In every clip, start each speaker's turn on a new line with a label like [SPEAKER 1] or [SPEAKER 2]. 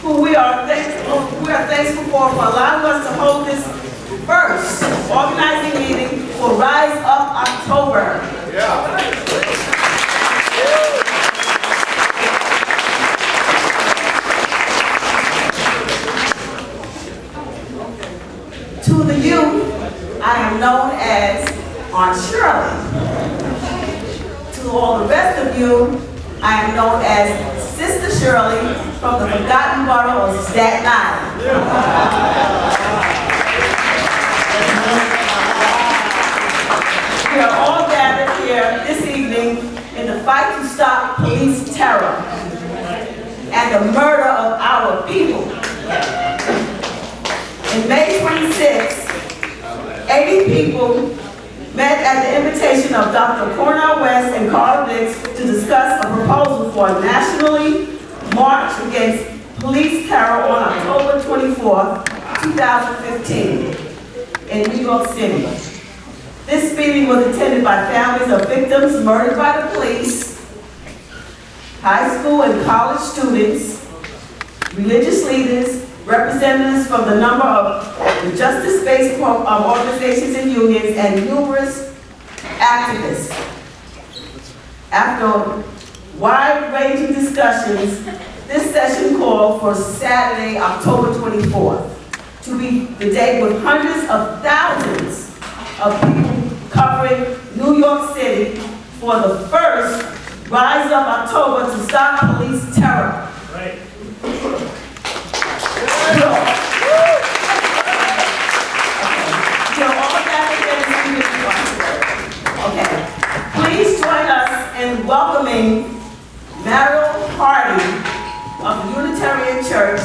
[SPEAKER 1] who we are thankful for allowing us to hold this first organizing meeting for Rise Up October. To the youth, I am known as Aunt Shirley. To all the rest of you, I am known as Sister Shirley from the forgotten borough of Staten Island. We are all gathered here this evening in the fight to stop police terror and the murder of our people. In May 26, 80 people met at the invitation of Dr. Cornel West and Carl Dix to discuss a proposal for a nationally march against police terror on October 24, 2015 in New York City. This meeting was attended by families of victims murdered by the police, high school and college students, religious leaders, representatives from the number of the justice-based organizations and unions, and numerous activists. After wide-ranging discussions, this session called for Saturday, October 24th, to be the day with hundreds of thousands of people covering New York City for the first Rise Up October to stop police terror. Right. Okay. Please join us in welcoming Merrill Hardy of the Unitarian Church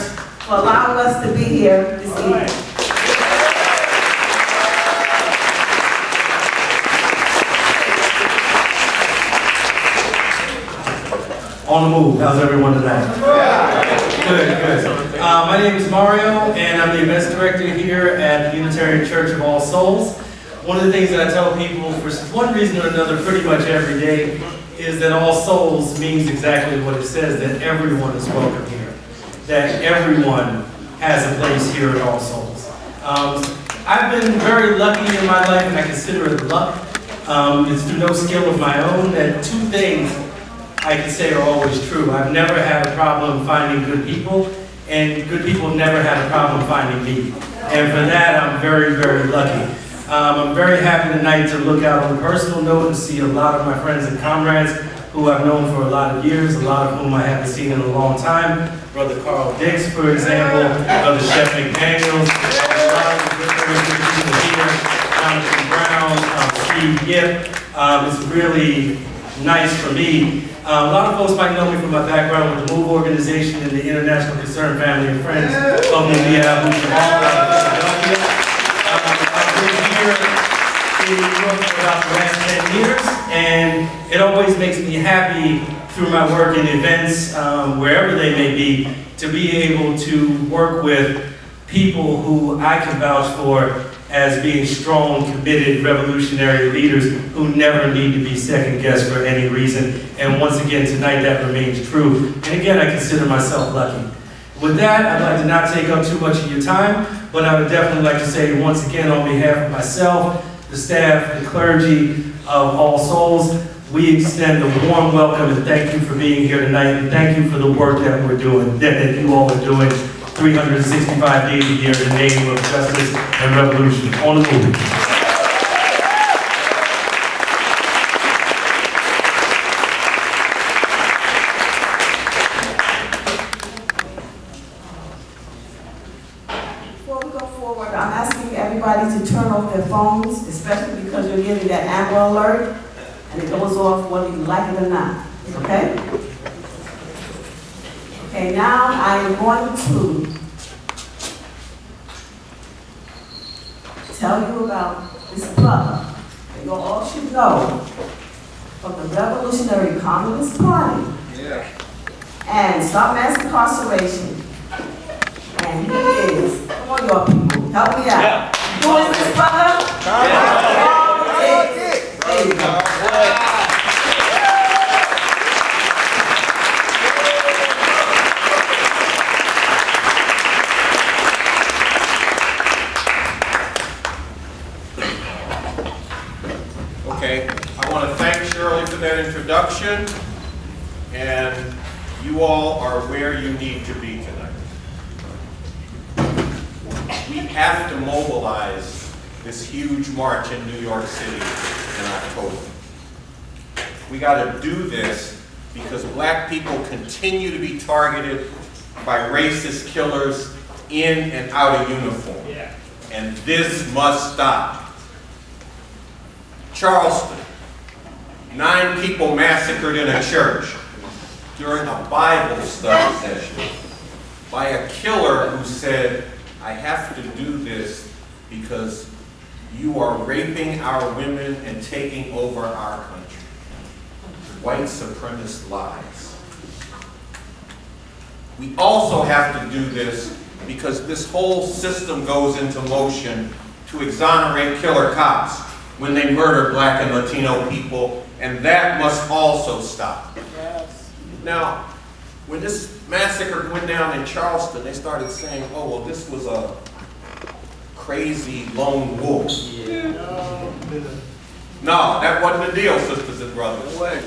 [SPEAKER 1] for allowing us to be here this evening.
[SPEAKER 2] On the move. How's everyone tonight? Good. My name is Mario, and I'm the events director here at the Unitarian Church of All Souls. One of the things that I tell people for one reason or another pretty much every day is that All Souls means exactly what it says, that everyone is welcome here, that everyone has a place here at All Souls. I've been very lucky in my life, and I consider it luck. It's through no skill of my own that two things I can say are always true. I've never had a problem finding good people, and good people have never had a problem finding me. And for that, I'm very, very lucky. I'm very happy tonight to look out on a personal note and see a lot of my friends and comrades who I've known for a lot of years, a lot of whom I haven't seen in a long time. Brother Carl Dix, for example, Brother Chef McDaniels, a lot of the people here, Jonathan Brown, Steve Yip. It's really nice for me. A lot of folks might know me from my background with the MOVE organization and the International Concerned Family and Friends of Philadelphia. I've been here in New York for about the last 10 years, and it always makes me happy through my work in events, wherever they may be able to work with people who I can vouch for as being strong, committed, revolutionary leaders who never need to be second-guessed for any reason. And once again, tonight that remains true. And again, I consider myself lucky. With that, I'd like to not take up too much of your time, but I would definitely like to say once again on behalf of myself, the staff, the clergy of All Souls, we extend a warm welcome and thank you for being here tonight, and thank you for the work that we're doing, that you all are doing 365 days a year in the name of justice and revolution. On the move.
[SPEAKER 1] Before we go forward, I'm asking everybody to turn off their phones, especially because you're getting that Amber Alert, and it goes off whether you like it or not. Okay? Okay, now I am going to tell you about this brother that you all should know from the Revolutionary Communist Party and Stop Mass Incarceration. And he is, come on y'all people, help me out. Who is this brother? There you go.
[SPEAKER 3] introduction, and you all are where you need to be tonight. We have to mobilize this huge march in New York City in October. We got to do this because black people continue to be targeted by racist killers in and out of uniform. Yeah. And this must stop. Charleston, 9 people massacred in a church during a Bible study session by a killer who said, I have to do this because you are raping our women and taking over our country. White supremacist lies. We also have to do this because this whole system goes into motion to exonerate killer cops when they murder black and Latino people, and that must also stop. Yes. Now, when this massacre went down in Charleston, they started saying, oh, well, this was a crazy lone wolf. Yeah. No, that wasn't the deal, sisters and brothers. No way.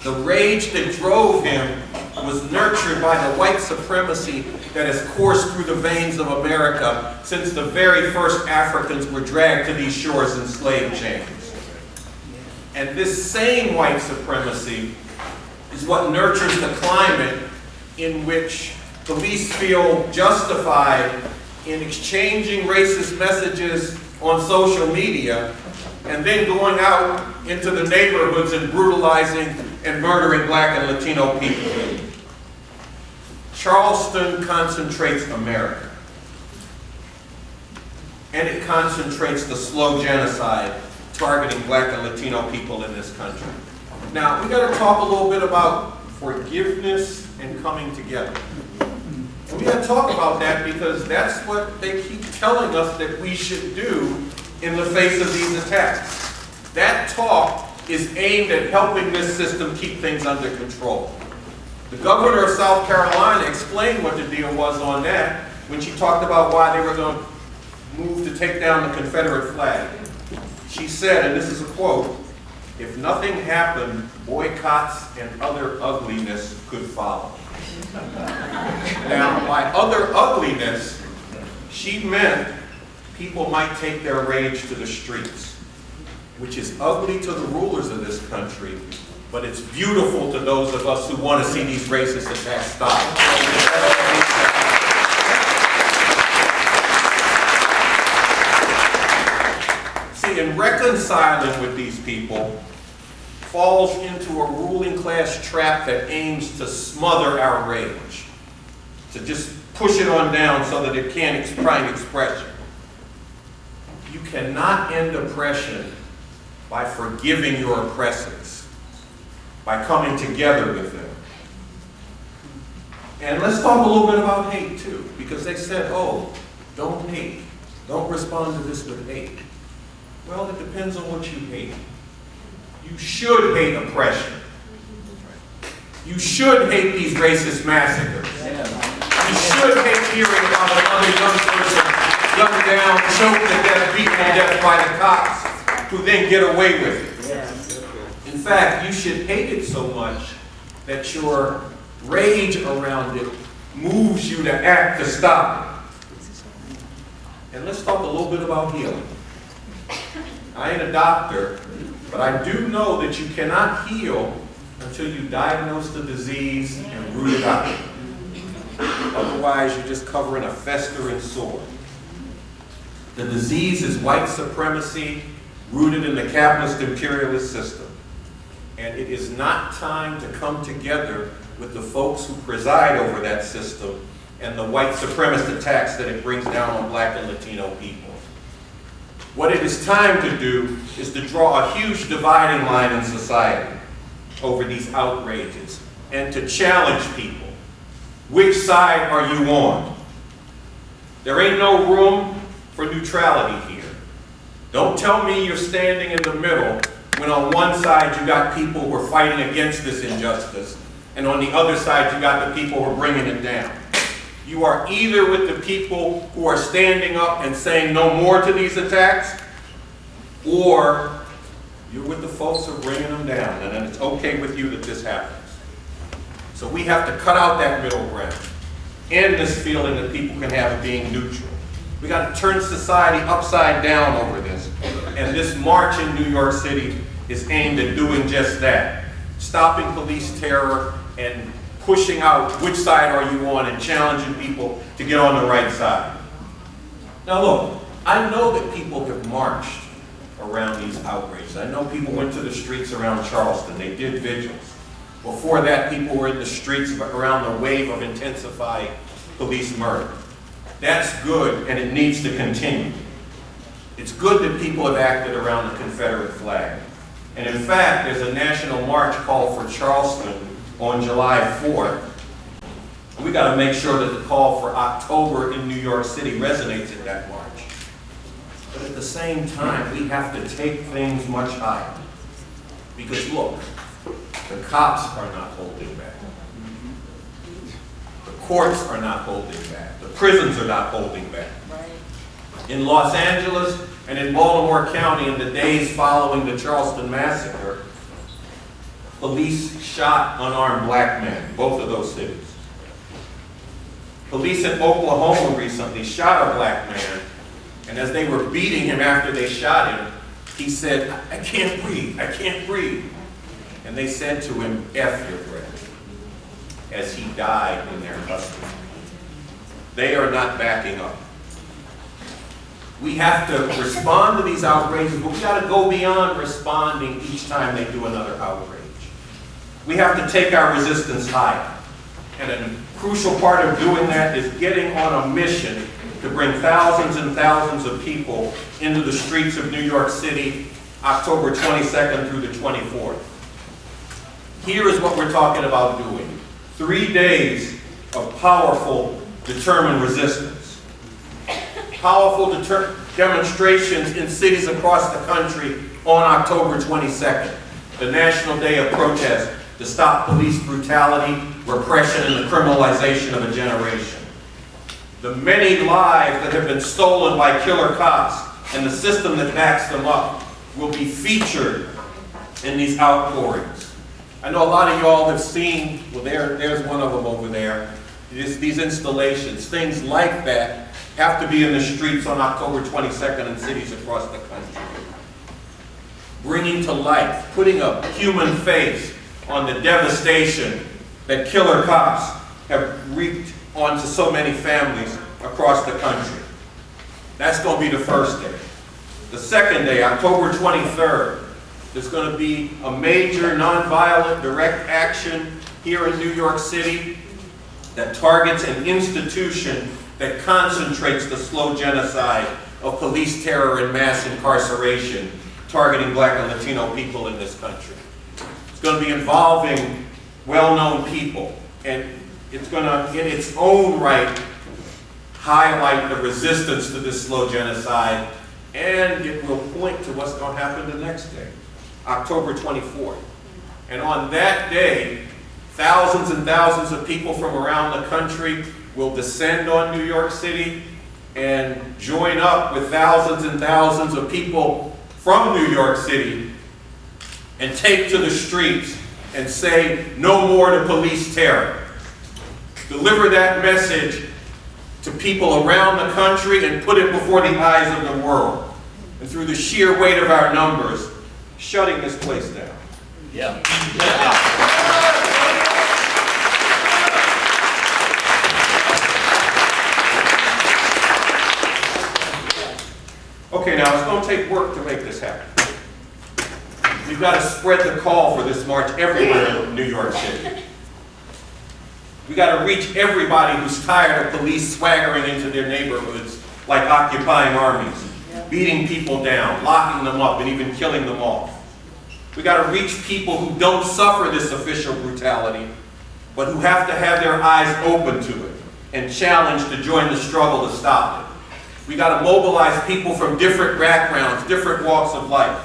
[SPEAKER 3] The rage that drove him was nurtured by the white supremacy that has coursed through the veins of America since the very first Africans were dragged to these shores in slave chains. And this same white supremacy is what nurtures the climate in which police feel justified in exchanging racist messages on social media and then going out into the neighborhoods and brutalizing and murdering black and Latino people. Charleston concentrates America. And it concentrates the slow genocide targeting black and Latino people in this country. Now, we got to talk a little bit about forgiveness and coming together. And we got to talk about that because that's what they keep telling us that we should do in the face of these attacks. That talk is aimed at helping this system keep things under control. The governor of South Carolina explained what the deal was on that when she talked about why they were going to move to take down the Confederate flag. She said, and this is a quote, if nothing happened, boycotts and other ugliness could follow. Now, by other ugliness, she meant people might take their rage to the streets, which is ugly to the rulers of this country, but it's beautiful to those of us who want to see these racist attacks stop. See, in reconciling with these people falls into a ruling class trap that aims to smother our rage, to just push it on down so that it can't find expression. You cannot end oppression by forgiving your oppressors, by coming together with them. And let's talk a little bit about hate too, because they said, oh, don't hate. Don't respond to this with hate. Well, it depends on what you hate. You should hate oppression. You should hate these racist massacres. You should hate hearing about another young person gunned down, choked to death, beaten to death by the cops, who then get away with it. In fact, you should hate it so much that your rage around it moves you to act to stop it. And let's talk a little bit about healing. I ain't a doctor, but I do know that you cannot heal until you diagnose the disease and root it out. Otherwise, you're just covering a festering sore. The disease is white supremacy rooted in the capitalist imperialist system. And it is not time to come together with the folks who preside over that system and the white supremacist attacks that it brings down on black and Latino people. What it is time to do is to draw a huge dividing line in society over these outrages and to challenge people. Which side are you on? There ain't no room for neutrality here. Don't tell me you're standing in the middle when on one side you got people who are fighting against this injustice and on the other side you got the people who are bringing it down. You are either with the people who are standing up and saying no more to these attacks, or You're with the folks who are bringing them down, and then it's okay with you that this happens. So we have to cut out that middle ground. End this feeling that people can have of being neutral. We got to turn society upside down over this. And this march in New York City is aimed at doing just that. Stopping police terror and pushing out which side are you on and challenging people to get on the right side. Now look, I know that people have marched around these outrages. I know people went to the streets around Charleston. They did vigils. Before that, people were in the streets around the wave of intensified police murder. That's good, and it needs to continue. It's good that people have acted around the Confederate flag. And in fact, there's a national march called for Charleston on July 4th. We got to make sure that the call for October in New York City resonates at that march. But at the same time, we have to take things much higher. Because look, the cops are not holding back. The courts are not holding back. The prisons are not holding back. In Los Angeles and in Baltimore County in the days following the Charleston massacre, police shot unarmed black men, both of those cities. Police in Oklahoma recently shot a black man, and as they were beating him after they shot him, he said, "I can't breathe, I can't breathe." And they said to him, "F your breath," as he died in their custody. They are not backing up. We have to respond to these outrages, but we got to go beyond responding each time they do another outrage. We have to take our resistance higher. And a crucial part of doing that is getting on a mission to bring thousands and thousands of people into the streets of New York City, October 22nd through the 24th. Here is what we're talking about doing. 3 days of powerful, determined resistance. Powerful demonstrations in cities across the country on October 22nd, the National Day of Protest to stop police brutality, repression, and the criminalization of a generation. The many lives that have been stolen by killer cops and the system that backs them up will be featured in these outpourings. I know a lot of y'all have seen, well, there's one of them over there, these installations. Things like that have to be in the streets on October 22nd in cities across the country. Bringing to life, putting a human face on the devastation that killer cops have wreaked onto so many families across the country. That's going to be the first day. The second day, October 23rd, there's going to be a major nonviolent direct action here in New York City that targets an institution that concentrates the slow genocide of police terror and mass incarceration targeting black and Latino people in this country. It's going to be involving well-known people, and it's going to, in its own right, highlight the resistance to this slow genocide, and it will point to what's going to happen the next day, October 24th. And on that day, thousands and thousands of people from around the country will descend on New York City and join up with thousands and thousands of people from New York City and take to the streets and say, "No more to police terror." Deliver that message to people around the country and put it before the eyes of the world. And through the sheer weight of our numbers, shutting this place down.
[SPEAKER 4] Yeah.
[SPEAKER 3] Okay, now it's going to take work to make this happen. We've got to spread the call for this march everywhere in New York City. We got to reach everybody who's tired of police swaggering into their neighborhoods like occupying armies, beating people down, locking them up, and even killing them off. We got to reach people who don't suffer this official brutality, but who have to have their eyes open to it and challenged to join the struggle to stop it. We got to mobilize people from different backgrounds, different walks of life.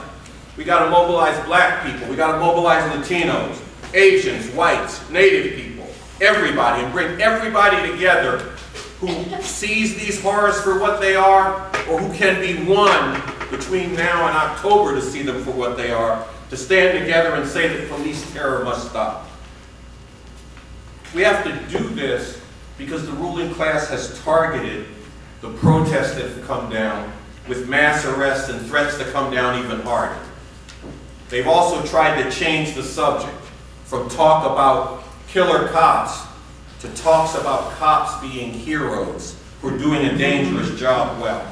[SPEAKER 3] We got to mobilize black people. We got to mobilize Latinos, Asians, whites, Native people, everybody, and bring everybody together who sees these horrors for what they are, or who can be one between now and October to see them for what they are, to stand together and say that police terror must stop. We have to do this because the ruling class has targeted the protests that have come down with mass arrests and threats to come down even harder. They've also tried to change the subject from talk about killer cops to talks about cops being heroes who are doing a dangerous job well.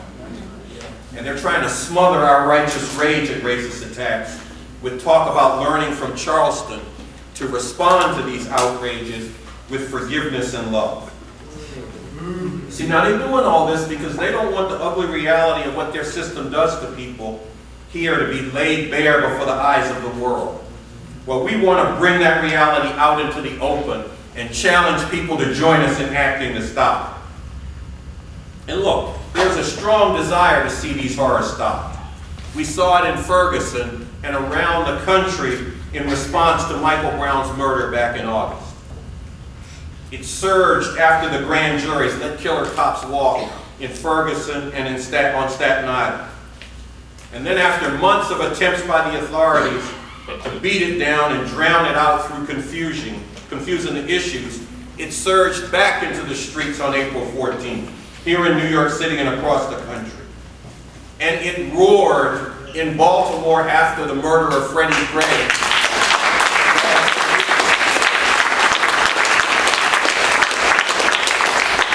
[SPEAKER 3] And they're trying to smother our righteous rage at racist attacks with talk about learning from Charleston to respond to these outrages with forgiveness and love. See, now they're doing all this because they don't want the ugly reality of what their system does to people here to be laid bare before the eyes of the world. Well, we want to bring that reality out into the open and challenge people to join us in acting to stop. And look, there's a strong desire to see these horrors stopped. We saw it in Ferguson and around the country in response to Michael Brown's murder back in August. It surged after the grand juries let killer cops walk in Ferguson and on Staten Island. And then after months of attempts by the authorities to beat it down and drown it out through confusing the issues, it surged back into the streets on April 14th, here in New York City and across the country. And it roared in Baltimore after the murder of Freddie Gray.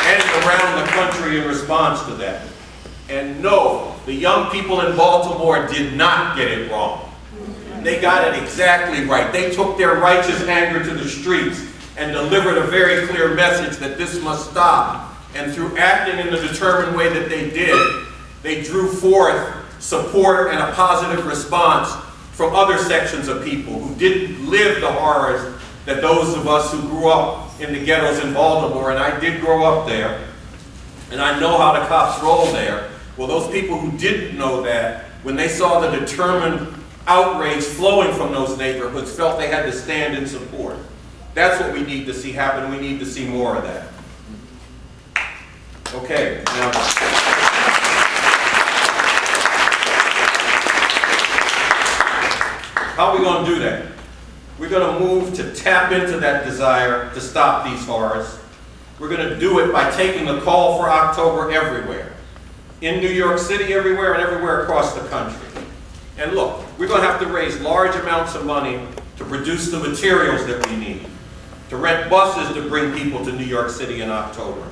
[SPEAKER 3] And around the country in response to that. And no, the young people in Baltimore did not get it wrong. They got it exactly right. They took their righteous anger to the streets and delivered a very clear message that this must stop. And through acting in the determined way that they did, they drew forth support and a positive response from other sections of people who didn't live the horrors that those of us who grew up in the ghettos in Baltimore, and I did grow up there, and I know how the cops roll there. Well, those people who didn't know that, when they saw the determined outrage flowing from those neighborhoods, felt they had to stand in support. That's what we need to see happen. We need to see more of that. Okay, now, how are we going to do that? We're going to move to tap into that desire to stop these horrors. We're going to do it by taking the call for October everywhere. In New York City everywhere and everywhere across the country. And look, we're going to have to raise large amounts of money to produce the materials that we need. To rent buses to bring people to New York City in October.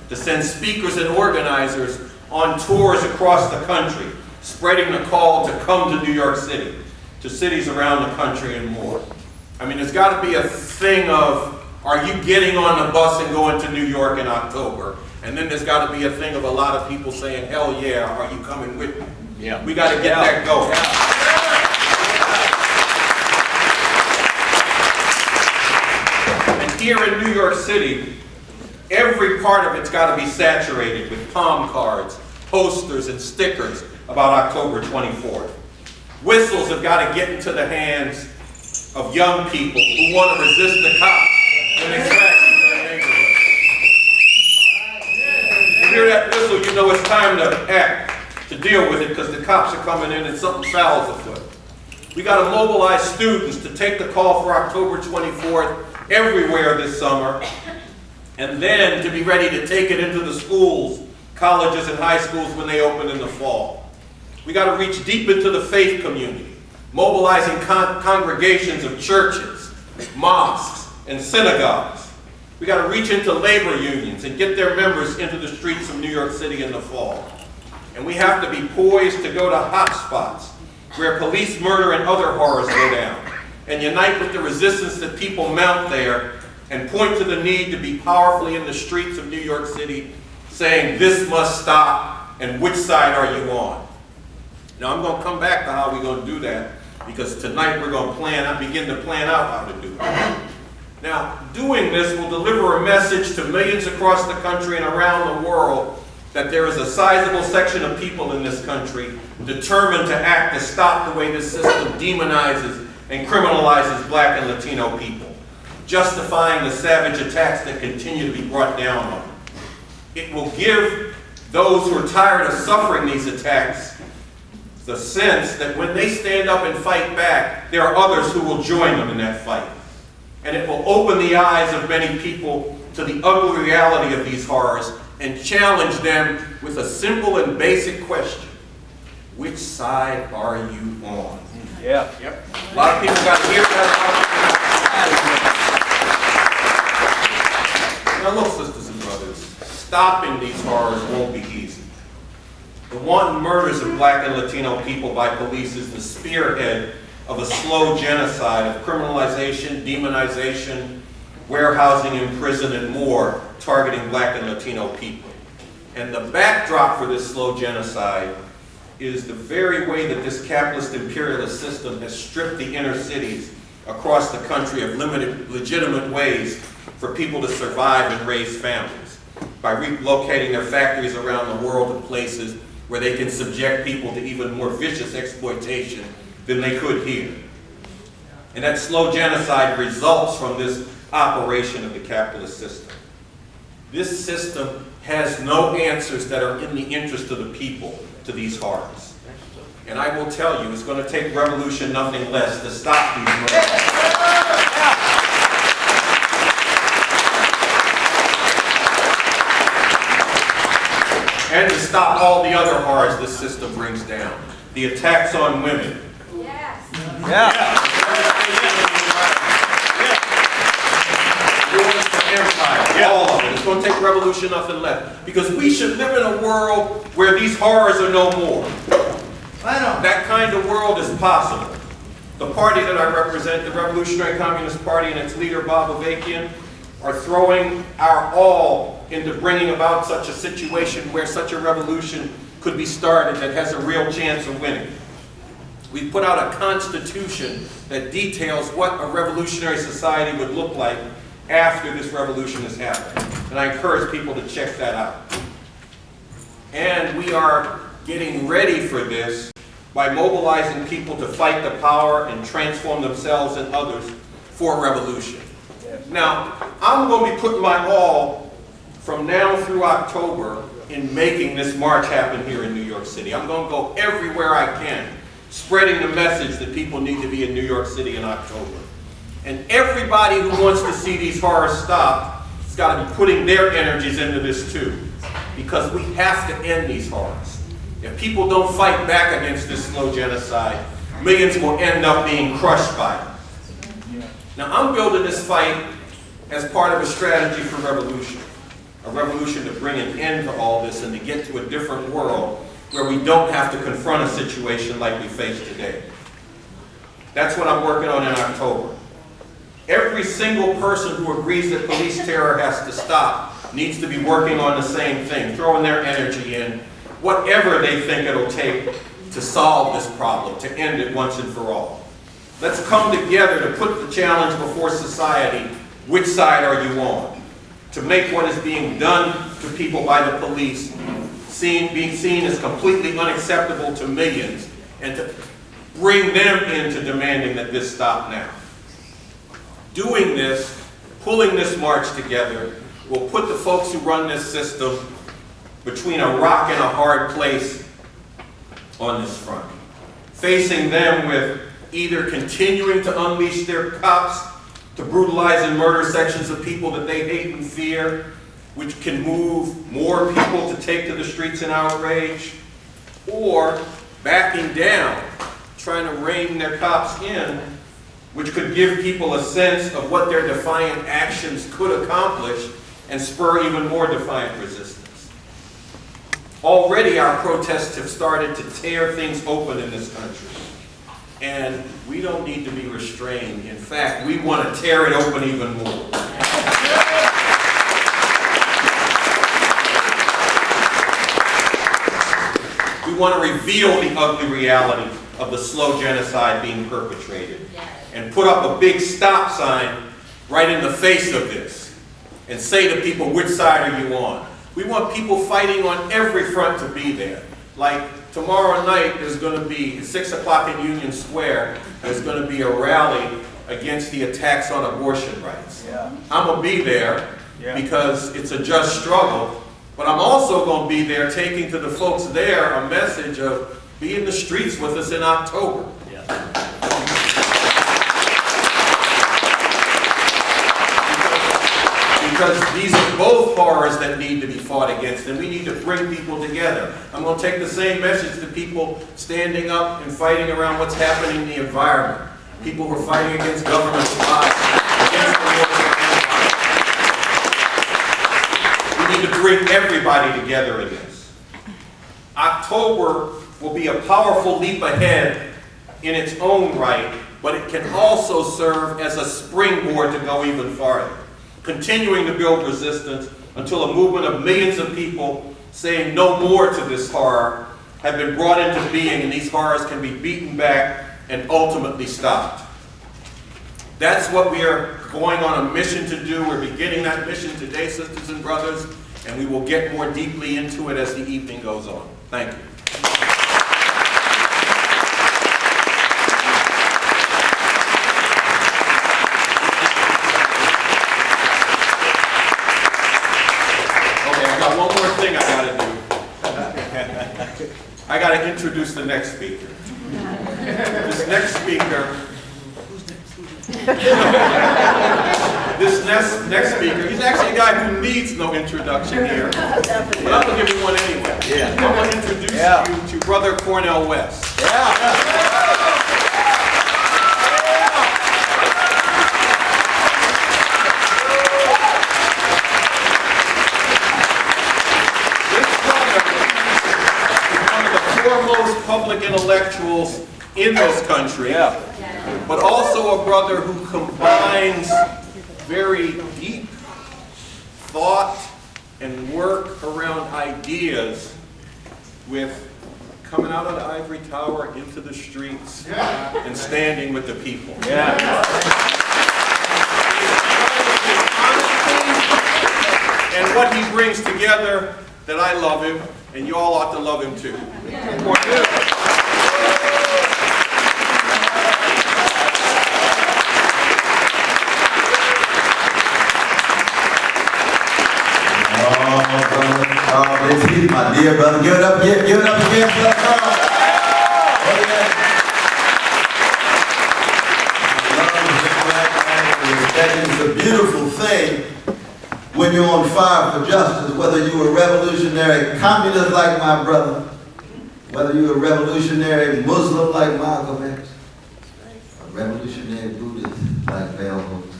[SPEAKER 3] To send speakers and organizers on tours across the country, spreading the call to come to New York City, to cities around the country and more. I mean, there's got to be a thing of, are you getting on the bus and going to New York in October? And then there's got to be a thing of a lot of people saying, hell yeah, are you coming with me? Yeah. We got to get that going. Yeah. And here in New York City, every part of it's got to be saturated with palm cards, posters, and stickers about October 24th. Whistles have got to get into the hands of young people who want to resist the cops when they crash into their neighborhood. You hear that whistle, you know it's time to act, to deal with it, because the cops are coming in and something foul's afoot. We got to mobilize students to take the call for October 24th everywhere this summer, and then to be ready to take it into the schools, colleges, and high schools when they open in the fall. We got to reach deep into the faith community, mobilizing congregations of churches, mosques, and synagogues. We got to reach into labor unions and get their members into the streets of New York City in the fall. And we have to be poised to go to hot spots where police murder and other horrors go down, and unite with the resistance that people mount there, and point to the need to be powerfully in the streets of New York City, saying, this must stop, and which side are you on? Now, I'm going to come back to how we're going to do that, because tonight we're going to begin to plan out how to do it. Now, doing this will deliver a message to millions across the country and around the world that there is a sizable section of people in this country determined to act to stop the way this system demonizes and criminalizes Black and Latino people, justifying the savage attacks that continue to be brought down on them. It will give those who are tired of suffering these attacks the sense that when they stand up and fight back, there are others who will join them in that fight. And it will open the eyes of many people to the ugly reality of these horrors and challenge them with a simple and basic question. Which side are you on?
[SPEAKER 4] Yeah.
[SPEAKER 3] Yep. A lot of people got to hear that. Now look, sisters and brothers, stopping these horrors won't be easy. The wanton murders of black and Latino people by police is the spearhead of a slow genocide of criminalization, demonization, warehousing in prison, and more targeting black and Latino people. And the backdrop for this slow genocide is the very way that this capitalist imperialist system has stripped the inner cities across the country of legitimate ways for people to survive and raise families by relocating their factories around the world to places where they can subject people to even more vicious exploitation than they could here. And that slow genocide results from this operation of the capitalist system. This system has no answers that are in the interest of the people to these horrors. And I will tell you, it's going to take revolution, nothing less, to stop these murders. And to stop all the other horrors this system brings down. The attacks on women.
[SPEAKER 5] Yes.
[SPEAKER 3] Empire, all of it. It's going to take revolution, nothing less. Because we should live in a world where these horrors are no more. That kind of world is possible. The party that I represent, the Revolutionary Communist Party, and its leader, Bob Avakian, are throwing our all into bringing about such a situation where such a revolution could be started that has a real chance of winning. We put out a constitution that details what a revolutionary society would look like after this revolution has happened. And I encourage people to check that out. And we are getting ready for this by mobilizing people to fight the power and transform themselves and others for revolution. Now, I'm going to be putting my all from now through October in making this march happen here in New York City. I'm going to go everywhere I can, spreading the message that people need to be in New York City in October. And everybody who wants to see these horrors stopped has got to be putting their energies into this too. Because we have to end these horrors. If people don't fight back against this slow genocide, millions will end up being crushed by it. Now, I'm building this fight as part of a strategy for revolution. A revolution to bring an end to all this and to get to a different world where we don't have to confront a situation like we face today. That's what I'm working on in October. Every single person who agrees that police terror has to stop needs to be working on the same thing, throwing their energy in, whatever they think it'll take to solve this problem, to end it once and for all. Let's come together to put the challenge before society, which side are you on? To make what is being done to people by the police being seen as completely unacceptable to millions, and to bring them into demanding that this stop now. Doing this, pulling this march together, will put the folks who run this system between a rock and a hard place on this front. Facing them with either continuing to unleash their cops to brutalize and murder sections of people that they hate and fear, which can move more people to take to the streets in outrage, or backing down, trying to rein their cops in, which could give people a sense of what their defiant actions could accomplish and spur even more defiant resistance. Already our protests have started to tear things open in this country. And we don't need to be restrained. In fact, we want to tear it open even more. We want to reveal the ugly reality of the slow genocide being perpetrated and put up a big stop sign right in the face of this and say to people, which side are you on? We want people fighting on every front to be there. Like tomorrow night, there's going to be, at 6 o'clock in Union Square, there's going to be a rally against the attacks on abortion rights. I'm going to be there because it's a just struggle, but I'm also going to be there taking to the folks there a message of Be in the streets with us in October. Because these are both horrors that need to be fought against, and we need to bring people together. I'm going to take the same message to people standing up and fighting around what's happening in the environment. People who are fighting against government spies, against the wars of empire. We need to bring everybody together in this. October will be a powerful leap ahead in its own right, but it can also serve as a springboard to go even farther, continuing to build resistance until a movement of millions of people saying no more to this horror have been brought into being, and these horrors can be beaten back and ultimately stopped. That's what we are going on a mission to do. We're beginning that mission today, sisters and brothers, and we will get more deeply into it as the evening goes on. Thank you. One more thing I got to do. I got to introduce the next speaker. This next speaker, he's actually a guy who needs no introduction here. But I'm going to give you one anyway. Yeah. I'm going to introduce you to Brother Cornel West. Foremost public intellectuals in this country, but also a brother who combines very deep thought and work around ideas with coming out of the ivory tower into the streets and standing with the people. And what he brings together, that I love him, and you all ought to love him too.
[SPEAKER 4] My dear brother, give it up again, give it up again for that It's a beautiful thing when you're on fire for justice, whether you're a revolutionary communist like my brother, whether you're a revolutionary Muslim like Malcolm X, a revolutionary Buddhist like Bell Hooks,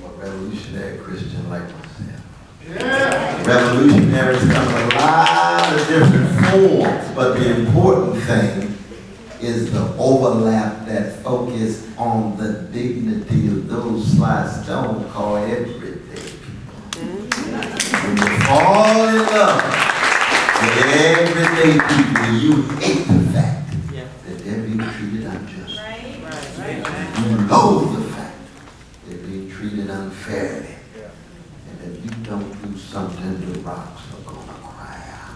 [SPEAKER 4] or a revolutionary Christian like myself. Revolutionaries come in a lot of different forms, but the important thing is the overlap that focus on the dignity of those sliced stone called everyday people. When you fall in love with everyday people, you hate the fact that they're being treated unjustly. You loathe the fact that they're being treated unfairly. If you don't do something, the rocks are going to cry out.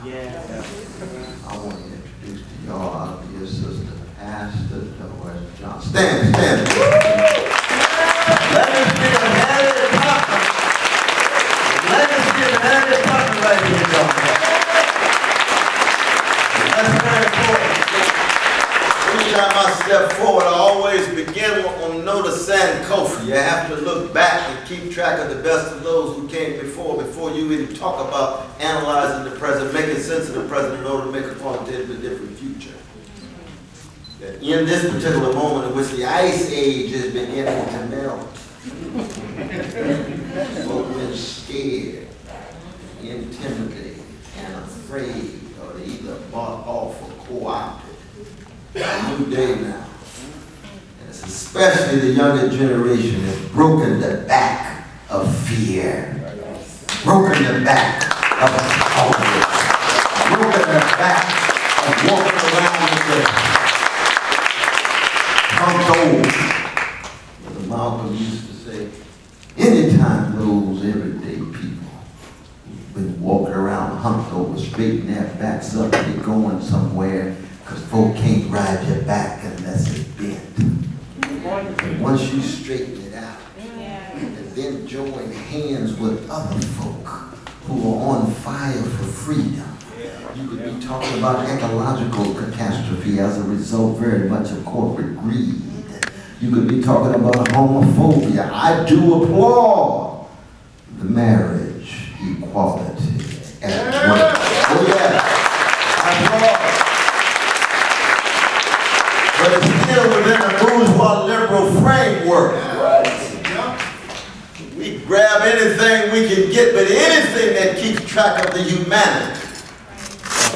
[SPEAKER 4] I want to introduce to y'all our dear sister, Pastor Doris Johnson. Stand. Let us get a handed partner. Let us get a handed partner right here, y'all. That's very important. Every time I step forward, I always begin on Nota Sankofa. You have to look back and keep track of the best of those who came before you even talk about analyzing the present, making sense of the present in order to make a quantitatively different future. That in this particular moment in which the ice age is beginning to melt, folk been scared, intimidated, and afraid, or they either bought off or co-opted. A new day now. And it's especially the younger generation has broken the back of fear, broken the back of cowardice, broken the back of walking around with the humped over. But Malcolm used to say, anytime those everyday people who've been walking around humped over, straightening their backs up, they're going somewhere. Because folk can't ride your back unless it's bent. And once you straighten it out, and then join hands with other folk who are on fire for freedom, You could be talking about ecological catastrophe as a result very much of corporate greed. You could be talking about homophobia. I do applaud the marriage equality at work. Oh yeah, I applaud. But it's still within a bourgeois liberal framework. We grab anything we can get, but anything that keeps track of the humanity.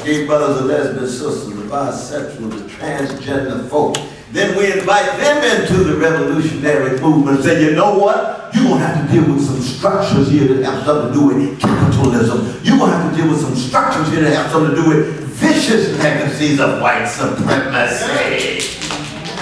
[SPEAKER 4] Gay brothers and lesbian sisters, the bisexual, the transgender folk. Then we invite them into the revolutionary movement and say, you know what? You're going to have to deal with some structures here that have something to do with capitalism. You're going to have to deal with some structures here that have something to do with vicious legacies of white supremacy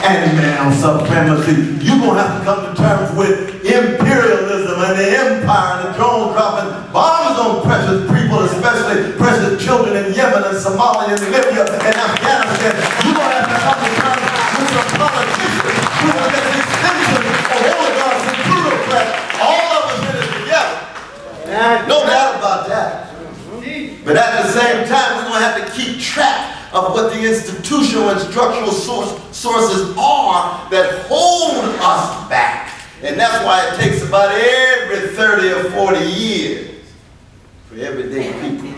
[SPEAKER 4] and male supremacy. You're going to have to come to terms with imperialism and the empire and the drone dropping bombs on precious people, especially precious children in Yemen and Somalia and Libya and Afghanistan. You're going to have to come to terms with some politicians who are an extension of oligarchs and bureaucrats. All of us in it together. No doubt about that. But at the same time, we're going to have to keep track of what the institutional and structural sources are that hold us back. And that's why it takes about every 30 or 40 years for everyday people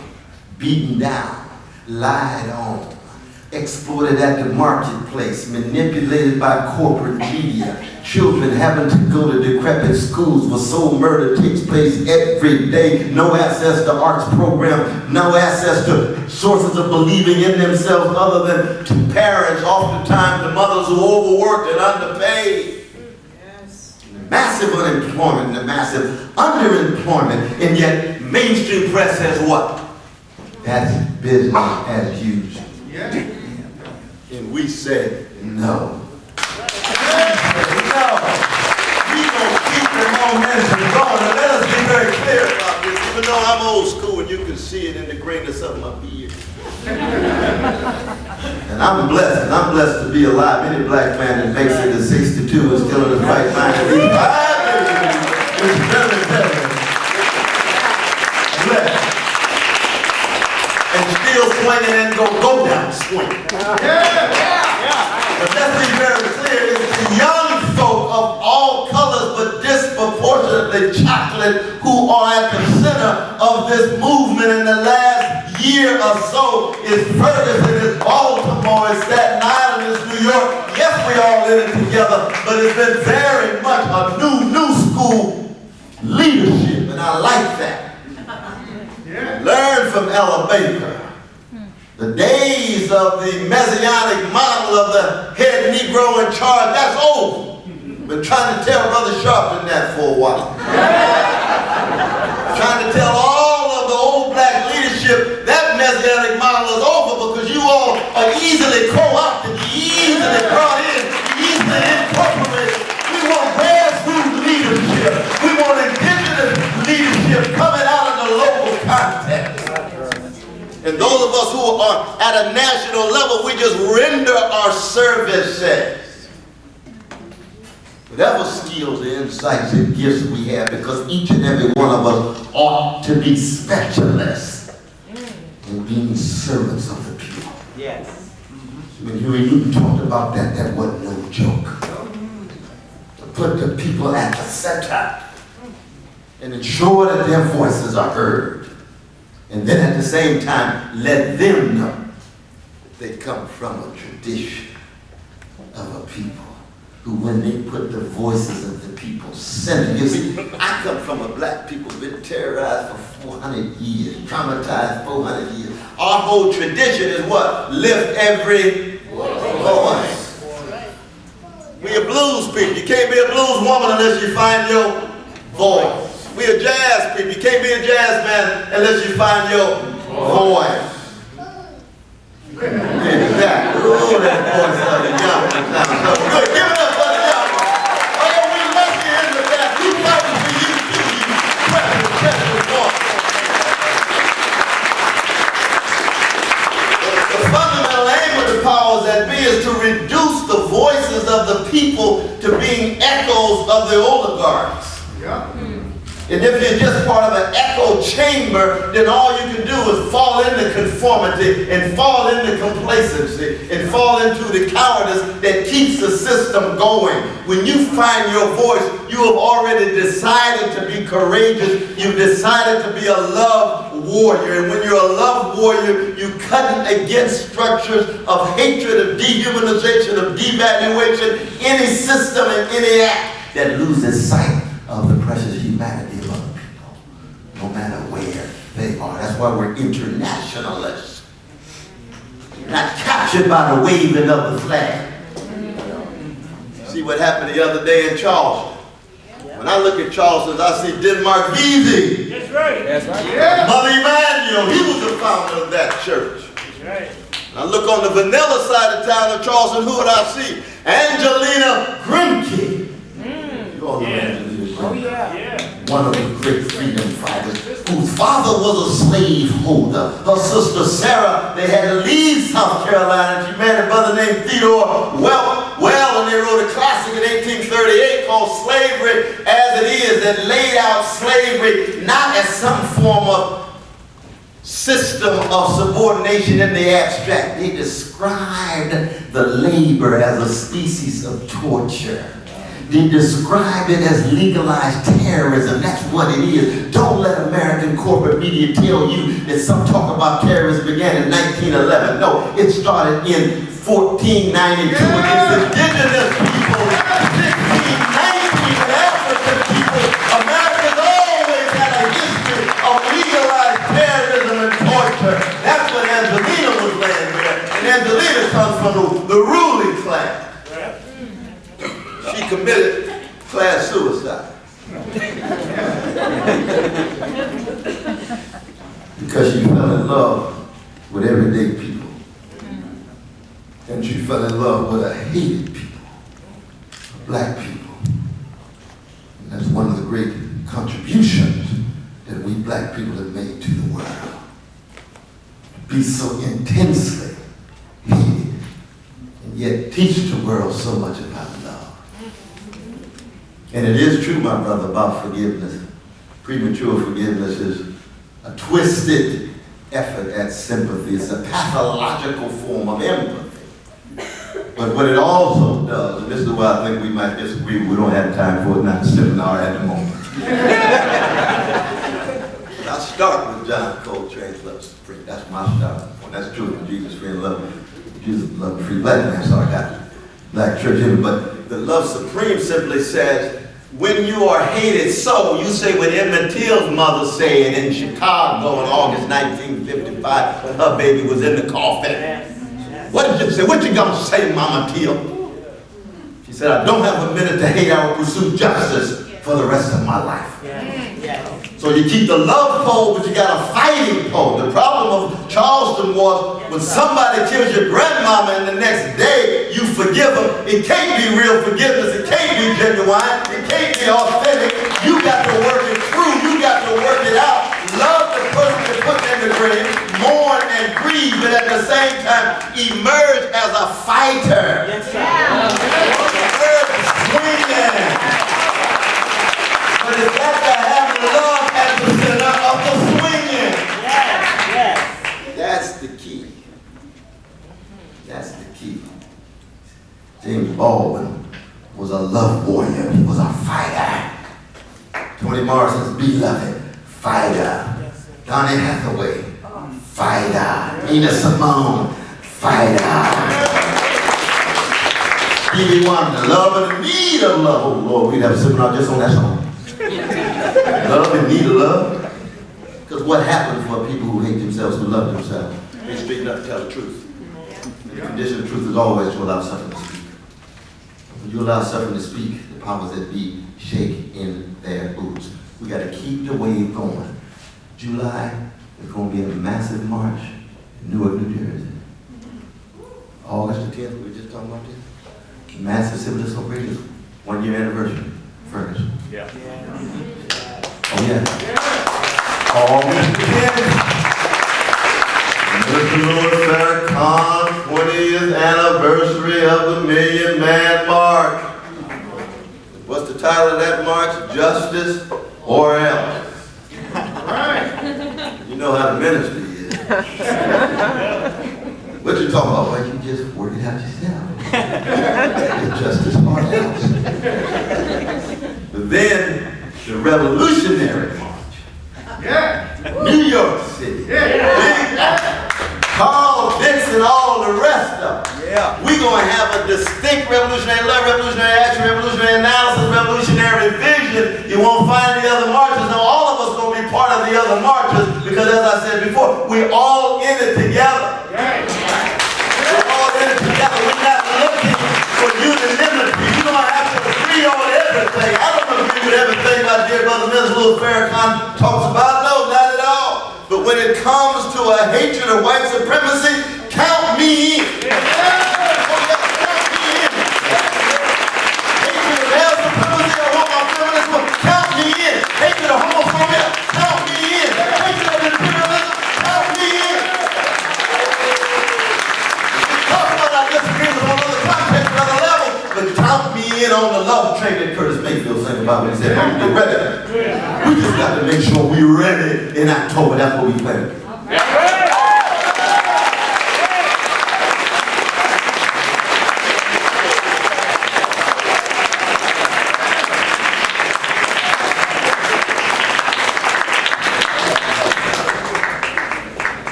[SPEAKER 4] beaten down, lied on, exploited at the marketplace, manipulated by corporate media, children having to go to decrepit schools where soul murder takes place every day, no access to arts program, no access to sources of believing in themselves other than to parents, oftentimes the mothers who are overworked and underpaid. Massive unemployment and massive underemployment, and yet mainstream press says what? That's business as usual. Yeah. And we said no. No. We gonna keep the momentum going. And let us be very clear about this, even though I'm old school and you can see it in the greenness of my beard. And I'm blessed to be alive. Any black man that makes it to 62 is still in his right mind. It's very, very blessed. And still swinging and go down swinging. But let's be very clear, it's the young folk of all colors but disproportionately chocolate who are at the center of this movement in the last year or so. It's Ferguson, it's Baltimore, it's Staten Island, it's New York. Yes, we all in it together, but it's been very much a new school leadership, and I like that. Learn from Ella Baker. The days of the messianic model of the head Negro in charge, that's over. Been trying to tell Brother Sharpton that for a while. Trying to tell all of the old black leadership that messianic model is over because you all are easily co-opted, easily brought in, easily incorporated. We want grassroots leadership. We want indigenous leadership coming out of the local context. And those of us who are at a national level, we just render our services. Whatever skills and insights and gifts we have, because each and every one of us ought to be specialists in being servants of the people.
[SPEAKER 5] Yes.
[SPEAKER 4] When you talked about that, that wasn't no joke. To put the people at the center and ensure that their voices are heard. And then at the same time, let them know that they come from a tradition of a people who, when they put the voices of the people center. You see, I come from a black people been terrorized for 400 years, traumatized 400 years. Our whole tradition is what? Lift every voice. We a blues people. You can't be a blues woman unless you find your voice. We a jazz people. You can't be a jazz man unless you find your voice. Exactly. Ooh, that voice of the young. So good. Give it up for the young. Oh, we love you in the back. We fighting for you too. You precious voice. The fundamental aim of the powers that be is to reduce the voices of the people to being echoes of the oligarchs. Yeah. And if you're just part of an echo chamber, then all you can do is fall into conformity and fall into complacency and fall into the cowardice that keeps the system going. When you find your voice, you have already decided to be courageous. You've decided to be a love warrior. And when you're a love warrior, you cut against structures of hatred, of dehumanization, of devaluation, any system and any act that loses sight of the precious humanity of other people, no matter where they are. That's why we're internationalists. Not captured by the waving of the flag. See what happened the other day in Charleston. When I look at Charleston, I see Denmark Vesey.
[SPEAKER 5] That's right. That's right.
[SPEAKER 4] Yeah. Mother Emmanuel, he was the founder of that church.
[SPEAKER 5] That's right.
[SPEAKER 4] I look on the vanilla side of town of Charleston, who would I see? Angelina Grimke. You all know Angelina Grimke.
[SPEAKER 5] Oh, yeah.
[SPEAKER 4] One of the great freedom fighters, whose father was a slave holder. Her sister Sarah, they had to leave South Carolina, and she married a brother named Theodore Well, and they wrote a classic in 1838 called Slavery as It Is, that laid out slavery not as some form of system of subordination in the abstract. They described the labor as a species of torture. They described it as legalized terrorism. That's what it is. Don't let American corporate media tell you that some talk about terrorism began in 1911. No, it started in 1492 against indigenous people, 1619 and African people. Americans always had a history of legalized terrorism and torture. That's what Angelina was laying there. And Angelina comes from the ruling class. She committed class suicide. Because she fell in love with everyday people. And she fell in love with a hated people, black people. And that's one of the great contributions that we black people have made to the world. To be so intensely hated, and yet teach the world so much about love. And it is true, my brother, about forgiveness. Premature forgiveness is a twisted effort at sympathy. It's a pathological form of empathy. But what it also does, and this is why I think we might disagree, we don't have time for it, not a seminar at the moment. I'll start with John Coltrane's Love Supreme. That's my starting point. That's true. Jesus free and love. Jesus loved free black man, so I got black church in it. But the Love Supreme simply says, when you are hated so, you say what Emmett Till's mother said in Chicago in August 1955 when her baby was in the coffin. What did you say? What you gonna say, Mama Till? She said, I don't have a minute to hate. I will pursue justice for the rest of my life. So you keep the love pole, but you got a fighting pole. The problem of Charleston was when somebody kills your grandmama and the next day you forgive them, it can't be real forgiveness. It can't be genuine. It can't be authentic. You got to work it through. You got to work it out. Love the person that put in the grave, mourn and grieve, but at the same time emerge as a fighter. Emerge swinging. But it's got to have love at the center of the swinging. That's the key. That's the key. James Baldwin was a love warrior. He was a fighter. Toni Morrison's beloved, fighter. Donny Hathaway, fighter. Nina Simone, fighter. Stevie Wonder, love and the need of love. Oh Lord, we'd have a seminar just on that song. Love and need of love. Because what happens for people who hate themselves, who love themselves? They straighten up to tell the truth. And the condition of truth is always to allow suffering to speak. When you allow suffering to speak, the powers that be shake in their boots. We got to keep the wave going. July is going to be a massive march in Newark, New Jersey. August the 10th, we were just talking about this. Massive civil disobedience, 1 year anniversary. Ferguson.
[SPEAKER 5] Yeah.
[SPEAKER 4] Oh yeah. August the 10th. Mr. Louis Farrakhan, 20th anniversary of the Million Man March. What's the title of that march? Justice or else. You know how the ministry is. What you talking about? Well, you just work it out yourself. It's just as hard else. But then the Revolutionary March. New York City. Carl Dixon, all the rest of them. We're going to have a distinct revolutionary love, revolutionary action, revolutionary analysis, revolutionary vision. You won't find the other marches. Now, all of us going to be part of the other marches because, as I said before, we're all in it together. We're all in it together. We're not looking for unanimity. You don't have to agree on everything. I don't agree with everything my dear brother Minister Louis Farrakhan talks about. No, not at all. But when it comes to a hatred of white supremacy, count me in. Count me in. Hatred of male supremacy, I want my feminism, count me in. Hatred of homophobia, count me in. Hatred of imperialism, count me in. Talk about our disagreements on other contexts, other levels, but count me in on the love train that Curtis Mayfield sang about when he said, "Get ready." We just got to make sure we're ready in October. That's what we plan.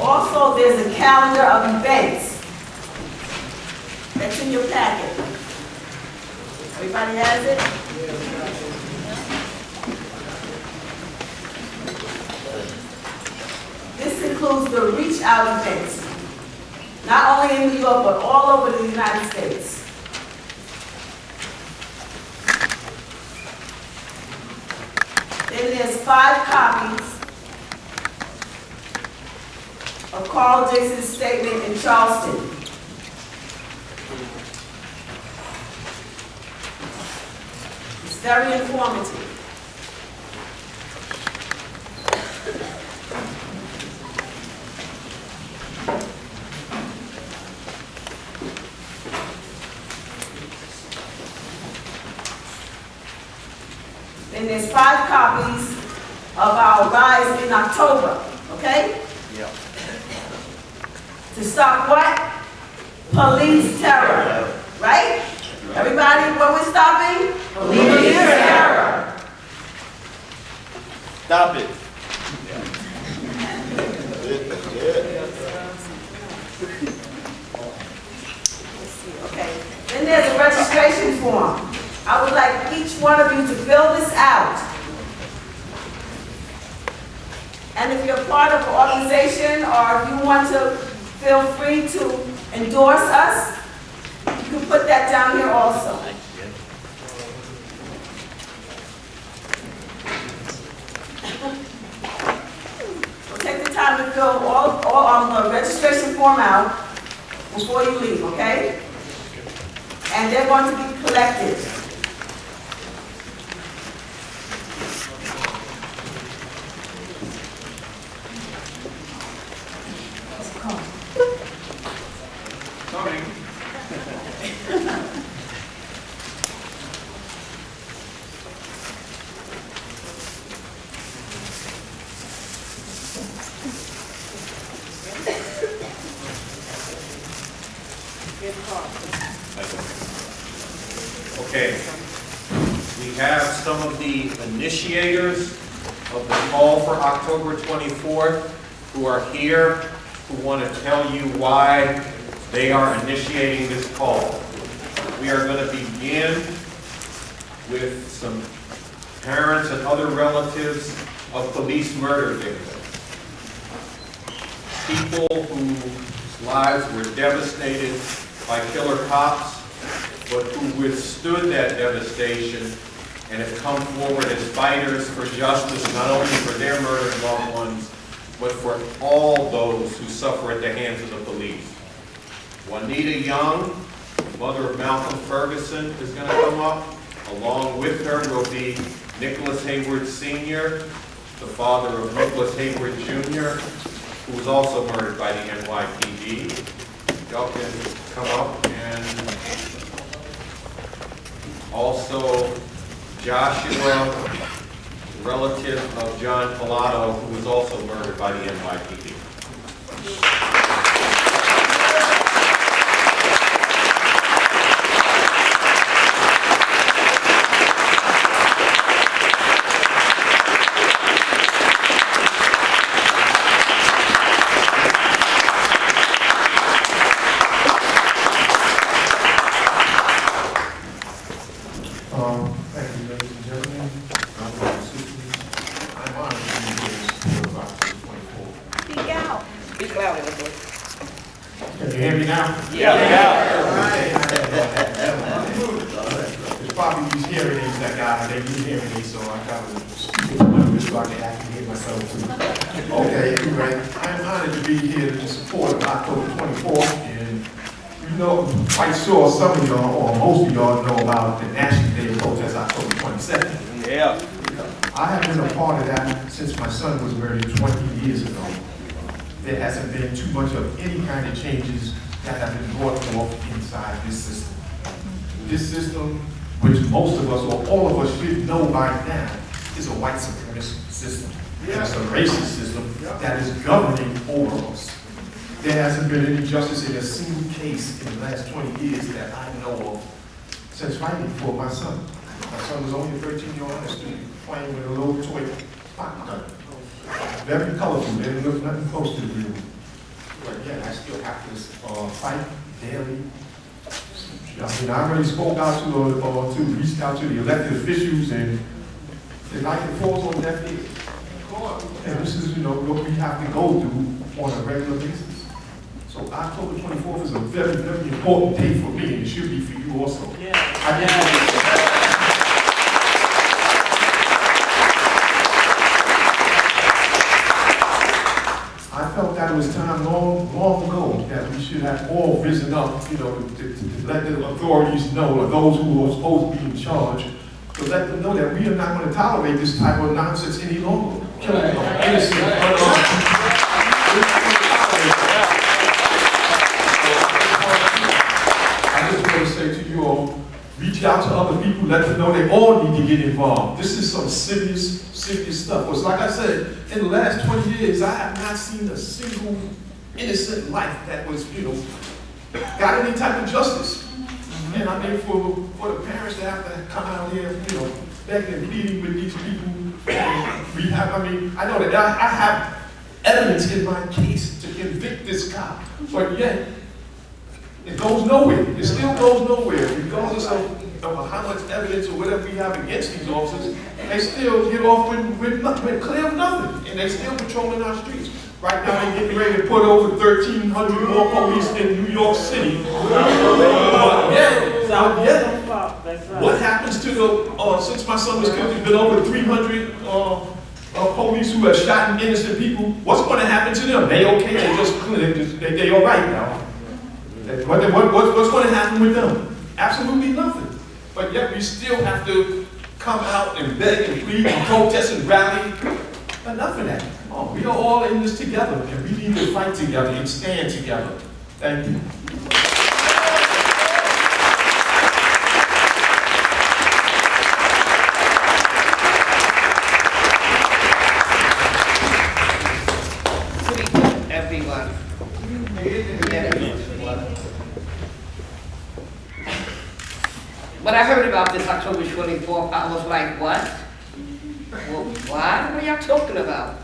[SPEAKER 1] Also, there's a calendar of events that's in your packet. Everybody has it? This includes the reach out events, not only in New York, but all over the United States. Then there's 5 copies of Carl Dixon's statement in Charleston. It's very informative. Then there's 5 copies of our rise in October, okay?
[SPEAKER 5] Yeah.
[SPEAKER 1] To stop what? Police terror, right? Everybody, what we're stopping? Police terror.
[SPEAKER 5] Stop it.
[SPEAKER 1] Okay. Then there's a registration form. I would like each one of you to fill this out. And if you're part of an organization or if you want to, feel free to endorse us. You can put that down here also. So take the time to fill all on the registration form out before you leave, okay? And they're going to be collected.
[SPEAKER 3] Okay. We have some of the initiators of the call for October 24th who are here, who want to tell you why they are initiating this call. We are going to begin with some parents and other relatives of police murder victims. People whose lives were devastated by killer cops, but who withstood that devastation and have come forward as fighters for justice, not only for their murdered loved ones, but for all those who suffer at the hands of the police. Juanita Young, mother of Malcolm Ferguson, is going to come up. Along with her will be Nicholas Hayward Sr., the father of Nicholas Hayward Jr., who was also murdered by the NYPD. Y'all can come up. And also Joshua, relative of John Pilato, who was also murdered by the NYPD.
[SPEAKER 5] Thank you, ladies and gentlemen. I'm honored to be here for October 24th.
[SPEAKER 6] Speak out. Speak louder, little boy.
[SPEAKER 5] Can you hear me now? There's probably these hearing aids that got, they need hearing aids, so I got to speak a little bit so I can actually hear myself too. Okay, anyway, I'm honored to be here to support October 24th, and you know, I'm quite sure some of y'all, or most of y'all, know about the National Day of Protest, October 22nd.
[SPEAKER 3] Yeah.
[SPEAKER 5] I have been a part of that since my son was murdered 20 years ago. There hasn't been too much of any kind of changes that have been brought forth inside this system. This system, which most of us, or all of us should know by now, is a white supremacist system. It's a racist system that is governing over us. There hasn't been any justice in a single case in the last 20 years that I know of since fighting for my son. My son was only a 13-year-old student playing with a little toy pot gun. Very colorful, didn't look nothing close to the real. But yeah, I still have to fight daily. I mean, I already spoke out to reached out to the elected officials, and they like it falls on deaf ears. And this is, what we have to go through on a regular basis. So October 24th is a very, very important day for me, and it should be for you also. I felt that it was time long ago that we should have all risen up, to let the authorities know, or those who are supposed to be in charge, to let them know that we are not going to tolerate this type of nonsense any longer. Killing innocent, unarmed people. I just want to say to you all, reach out to other people, let them know they all need to get involved. This is some serious stuff. Because like I said, in the last 20 years, I have not seen a single innocent life that was, got any type of justice. And I mean, for the parents to have to come out here, begging and pleading with these people, I know that I have evidence in my case to convict this cop, but yet, it goes nowhere. It still goes nowhere, regardless of how much evidence or whatever we have against these officers. They still get off with nothing, clear of nothing, and they still patrolling our streets. Right now, they're getting ready to put over 1,300 more police in New York City. But yet, what happens to the, since my son was killed, there's been over 300 police who have shot innocent people. What's going to happen to them? They okay? They all right now. What's going to happen with them? Absolutely nothing. But yet we still have to come out and beg and plead and protest and rally. Enough of that. Come on, we are all in this together, and we need to fight together and stand together. Thank you.
[SPEAKER 6] When I heard about this October 24th, I was like, what? Well, what are y'all talking about?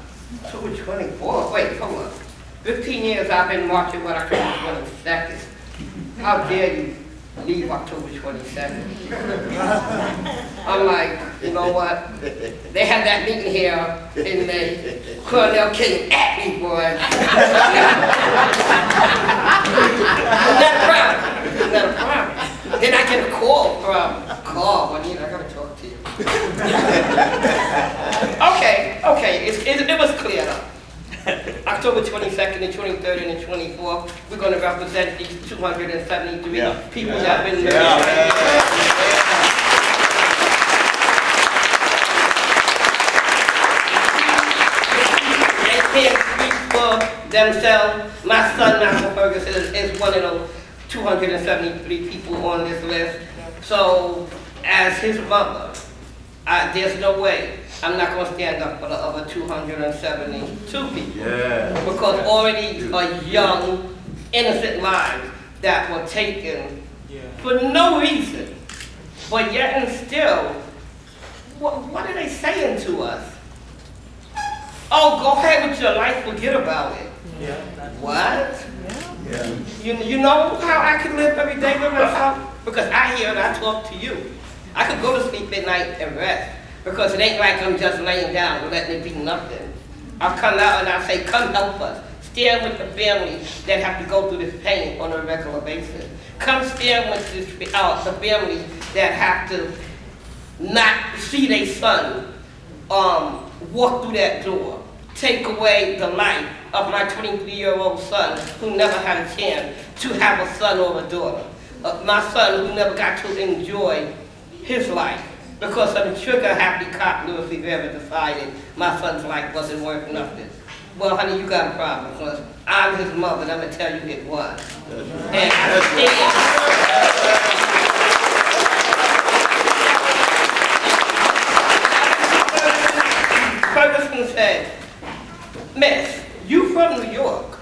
[SPEAKER 6] October 24th? Wait, hold on. 15 years I've been marching with October 22nd. How dare you leave October 22nd. I'm like, you know what? They had that meeting here in May. Cornel came at me, boy. Not a problem. Not a problem. Then I get a call from Juanita, I gotta talk to you. Okay, it was cleared up. October 22nd and 23rd and the 24th, we're going to represent these 273 people that have been murdered. They can't speak for themselves. My son, Michael Ferguson, is one of those 273 people on this list. So, as his mother, there's no way I'm not going to stand up for the other 272 people. Yeah. Because already are young, innocent lives that were taken for no reason. But yet and still, what are they saying to us? Oh, go ahead with your life, forget about it. Yeah. What? Yeah. You know how I can live every day with myself? Because I hear and I talk to you. I could go to sleep at night and rest. Because it ain't like I'm just laying down and letting it be nothing. I'll come out and I'll say, come help us. Stand with the families that have to go through this pain on a regular basis. Come stand with the families that have to not see their son walk through that door. Take away the life of my 23-year-old son who never had a chance to have a son or a daughter. My son who never got to enjoy his life. Because of the trigger-happy cop Louis Rivera decided my son's life wasn't worth nothing. Well, honey, you got a problem, because I'm his mother, and I'm going to tell you it was. And I stand. Ferguson said, Miss, you from New York.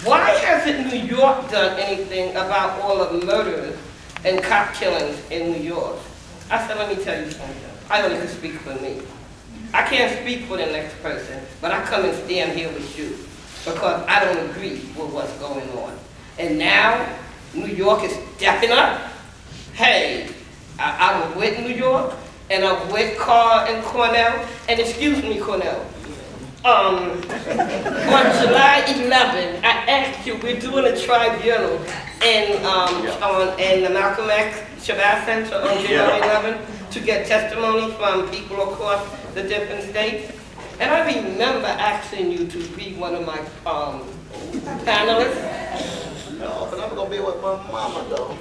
[SPEAKER 6] Why hasn't New York done anything about all of the murders and cop killings in New York? I said, let me tell you something. I only can speak for me. I can't speak for the next person, but I come and stand here with you because I don't agree with what's going on. And now, New York is stepping up. Hey, I'm with New York, and I'm with Carl and Cornel, and excuse me, Cornel. On July 11, I asked you, we're doing a tribunal in the Malcolm X Shabbat Center on July 11 to get testimony from people across the different states. And I remember asking you to be one of my panelists. No, but I'm going to be with my mama, though.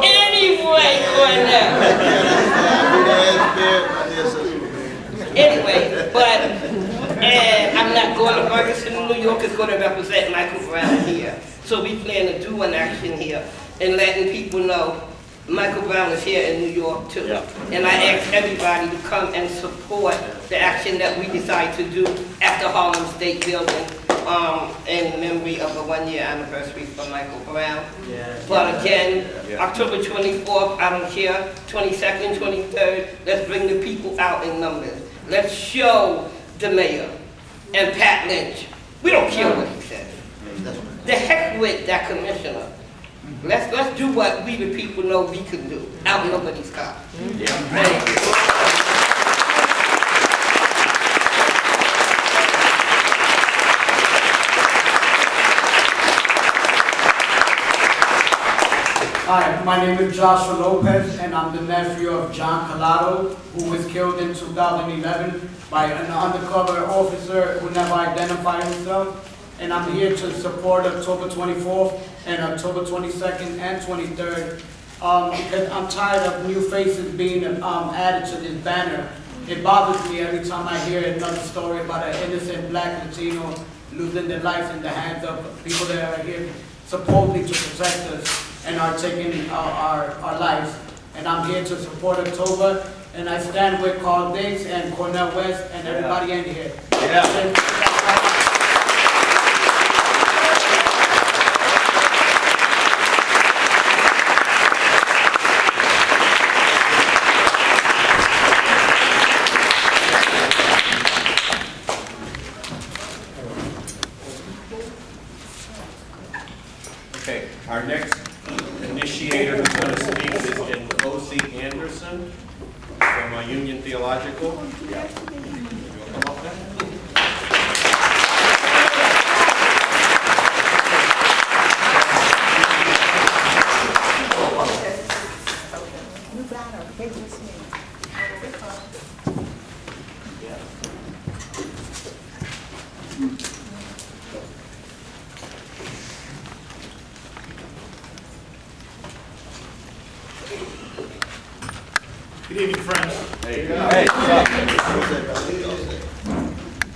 [SPEAKER 6] Anyway, Cornel. Anyway, and I'm not going to Ferguson, New York is going to represent Michael Brown here. So we plan to do an action here and letting people know Michael Brown is here in New York too. Yeah. And I ask everybody to come and support the action that we decide to do at the Harlem State Building in memory of the 1-year anniversary for Michael Brown. Yeah. But again, October 24th, I don't care, 22nd, 23rd, let's bring the people out in numbers. Let's show the mayor and Pat Lynch. We don't care what he says. The heck with that commissioner. Let's do what we the people know we can do. Outnumber these cops. Yeah. Thank you.
[SPEAKER 7] Hi, my name is Joshua Lopez, and I'm the nephew of John Collado, who was killed in 2011 by an undercover officer who never identified himself. And I'm here to support October 24th and October 22nd and 23rd because I'm tired of new faces being added to this banner. It bothers me every time I hear another story about an innocent black Latino losing their lives in the hands of people that are here supposedly to protect us and are taking our lives. And I'm here to support October, and I stand with Carl Dix and Cornel West and everybody in here.
[SPEAKER 3] logical. Yeah.
[SPEAKER 8] Good evening, friends.
[SPEAKER 3] Hey.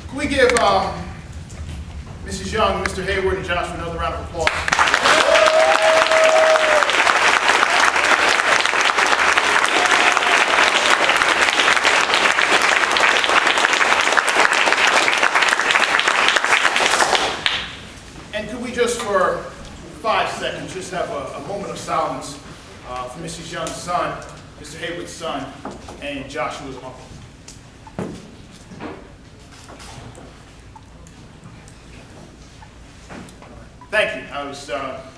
[SPEAKER 8] Can we give Mrs. Young, Mr. Hayward, and Joshua another round of applause? And could we just, for 5 seconds, just have a moment of silence for Mrs. Young's son, Mr. Hayward's son, and Joshua's uncle. Thank you. I was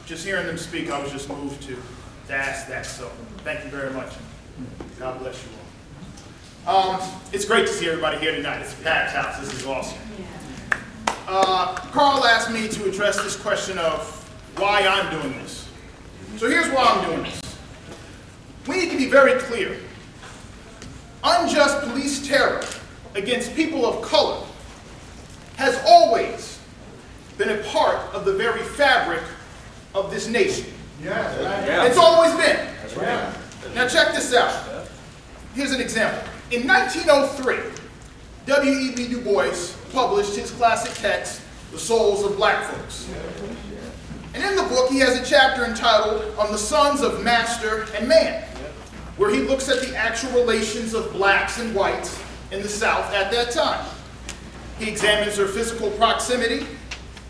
[SPEAKER 8] just hearing them speak. I was just moved to ask that. So thank you very much. God bless you all. It's great to see everybody here tonight. It's a packed house. This is awesome. Carl asked me to address this question of why I'm doing this. So here's why I'm doing this. We need to be very clear. Unjust police terror against people of color has always been a part of the very fabric of this nation.
[SPEAKER 5] Yes.
[SPEAKER 3] Yeah.
[SPEAKER 8] It's always been.
[SPEAKER 3] That's right.
[SPEAKER 8] Now check this out. Here's an example. In 1903, W.E.B. Du Bois published his classic text, The Souls of Black Folks. And in the book, he has a chapter entitled On the Sons of Master and Man, where he looks at the actual relations of blacks and whites in the South at that time. He examines their physical proximity,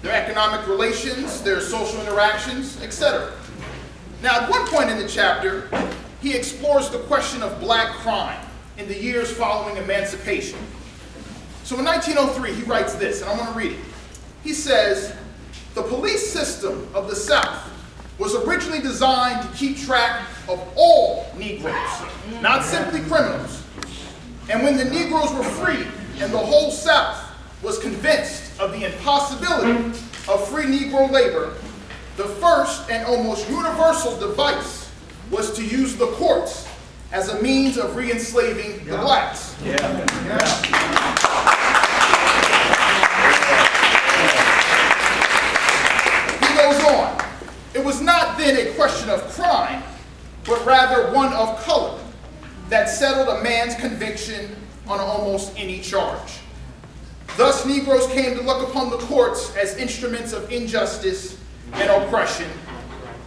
[SPEAKER 8] their economic relations, their social interactions, etc. Now, at one point in the chapter, he explores the question of black crime in the years following emancipation. So in 1903, he writes this, and I want to read it. He says, "The police system of the South was originally designed to keep track of all Negroes, not simply criminals. And when the Negroes were freed and the whole South was convinced of the impossibility of free Negro labor, the first and almost universal device was to use the courts as a means of re-enslaving the blacks." He goes on. "It was not then a question of crime, but rather one of color that settled a man's conviction on almost any charge. Thus, Negroes came to look upon the courts as instruments of injustice and oppression,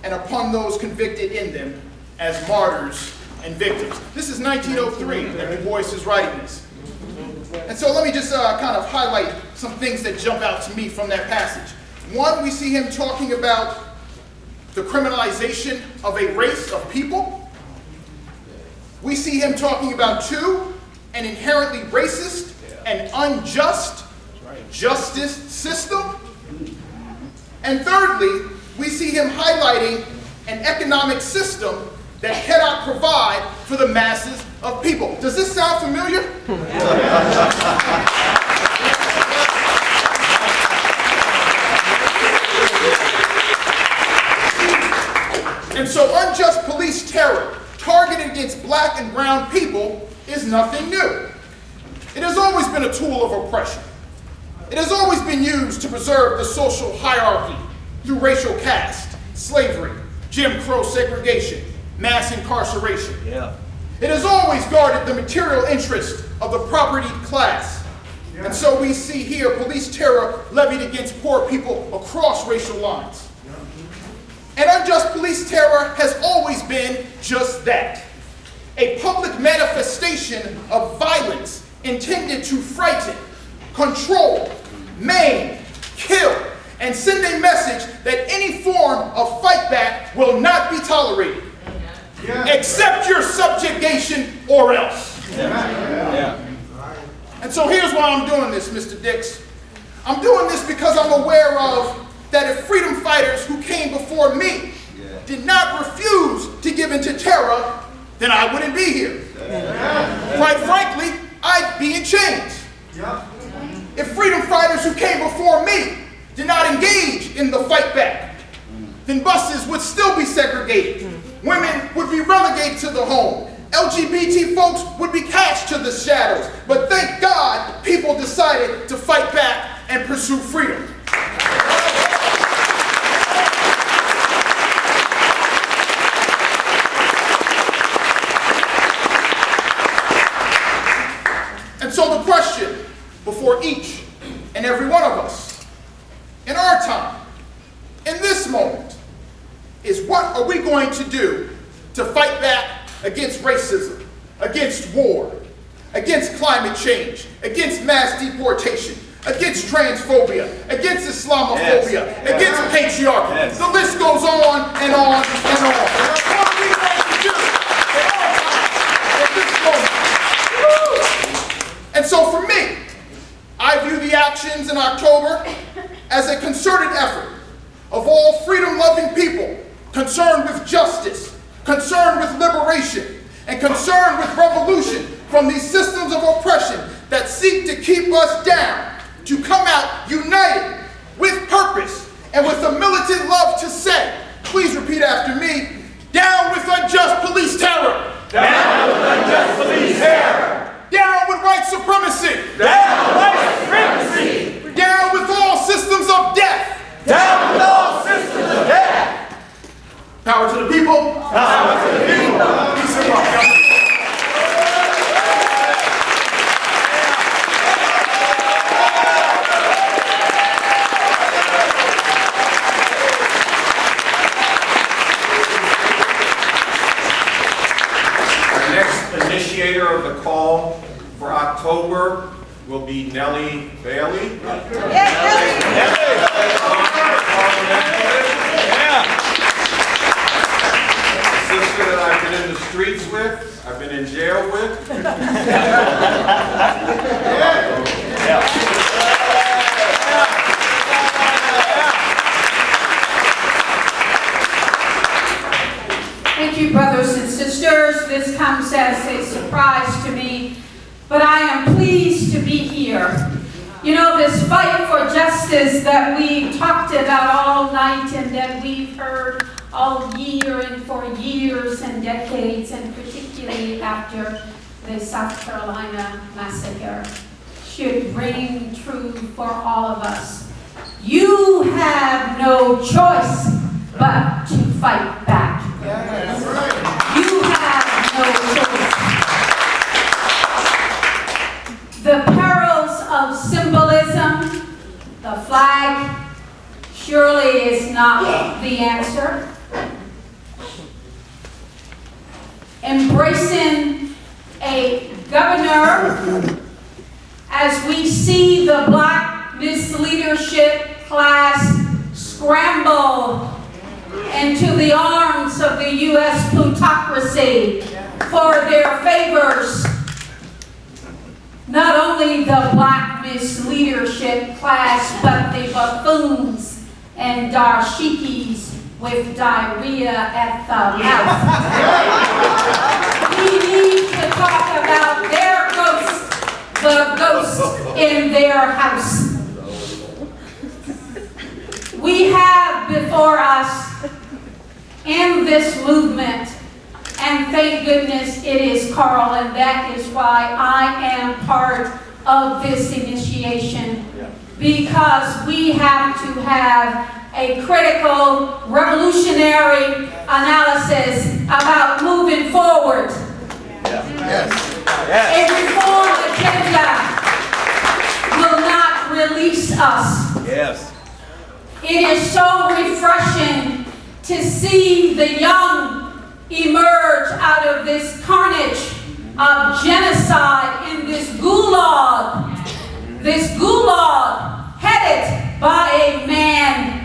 [SPEAKER 8] and upon those convicted in them as martyrs and victims." This is 1903 that Du Bois is writing this. And so let me just kind of highlight some things that jump out to me from that passage. One, we see him talking about the criminalization of a race of people. We see him talking about, two, an inherently racist and unjust justice system. And thirdly, we see him highlighting an economic system that cannot provide for the masses of people. Does this sound familiar? And so unjust police terror targeted against black and brown people is nothing new. It has always been a tool of oppression. It has always been used to preserve the social hierarchy through racial caste, slavery, Jim Crow segregation, mass incarceration. It has always guarded the material interest of the property class. And so we see here police terror levied against poor people across racial lines. And unjust police terror has always been just that. A public manifestation of violence intended to frighten, control, maim, kill, and send a message that any form of fight back will not be tolerated. Accept your subjugation or else. And so here's why I'm doing this, Mr. Dix. I'm doing this because I'm aware of that if freedom fighters who came before me did not refuse to give in to terror, then I wouldn't be here. Quite frankly, I might be in chains. If freedom fighters who came before me did not engage in the fight back, then buses would still be segregated. Women would be relegated to the home. LGBT folks would be cast to the shadows. But thank God, people decided to fight back and pursue freedom. And so the question before each and every one of us, in our time, in this moment, is what are we going to do to fight back against racism, against war, against climate change, against mass deportation, against transphobia, against Islamophobia, against patriarchy. The list goes on and on and on. What are we going to do at this moment? And so for me, I view the actions in October as a concerted effort of all freedom-loving people concerned with justice, concerned with liberation, and concerned with revolution from these systems of oppression that seek to keep us down, to come out united, with purpose, and with a militant love to say, please repeat after me, down with unjust police terror.
[SPEAKER 3] Down with unjust police terror.
[SPEAKER 8] Down with white supremacy.
[SPEAKER 3] Down with white supremacy.
[SPEAKER 8] Down with all systems of death.
[SPEAKER 3] Down with all systems of death.
[SPEAKER 8] Power to the people.
[SPEAKER 3] Power to the people.
[SPEAKER 8] Peace and love.
[SPEAKER 3] Our next initiator of the call for October will be Nellie Bailey. Sister that I've been in the streets with, I've been in jail with.
[SPEAKER 9] Thank you, brothers and sisters. This comes as a surprise to me, but I am pleased to be here. You know, this fight for justice that we've talked about all night and that we've heard all year and for years and decades, and particularly after the South Carolina massacre, should ring true for all of us. You have no choice but to fight back. You have no choice. The perils of symbolism, the flag, surely is not the answer. Embracing a governor as we see the black misleadership class scramble into the arms of the U.S. plutocracy for their favors. Not only the black misleadership class, but the buffoons and dashikis with diarrhea at the mouth. We need to talk about their ghosts, the ghost in their house. We have before us in this movement, and thank goodness it is Carl, and that is why I am part of this initiation, because we have to have a critical, revolutionary analysis about moving forward. A reform agenda will not release us. It is so refreshing to see the young emerge out of this carnage of genocide in this gulag headed by a man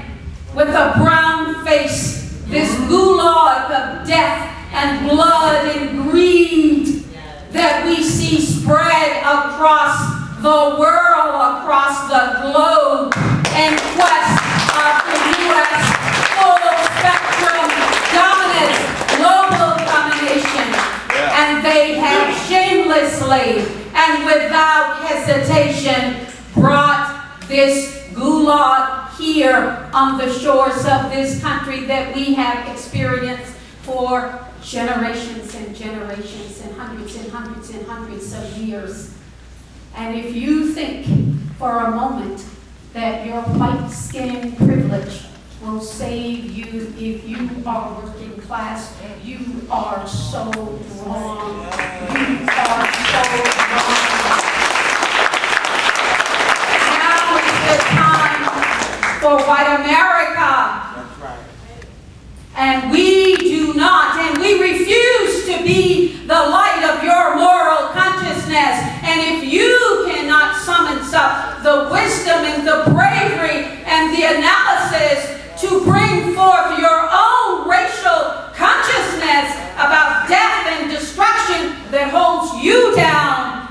[SPEAKER 9] with a brown face, this gulag of death and blood and greed that we see spread across the world, across the globe, in quest of the U.S. full-spectrum dominance, global domination. And they have shamelessly and without hesitation brought this gulag here on the shores of this country that we have experienced for generations and generations and hundreds and hundreds and hundreds of years. And if you think for a moment that your white skin privilege will save you if you are working class, you are so wrong. You are so wrong. Now is the time for white America. And we do not, and we refuse to be the light of your moral consciousness. And if you cannot summon up the wisdom and the bravery and the analysis to bring forth your own racial consciousness about death and destruction that holds you down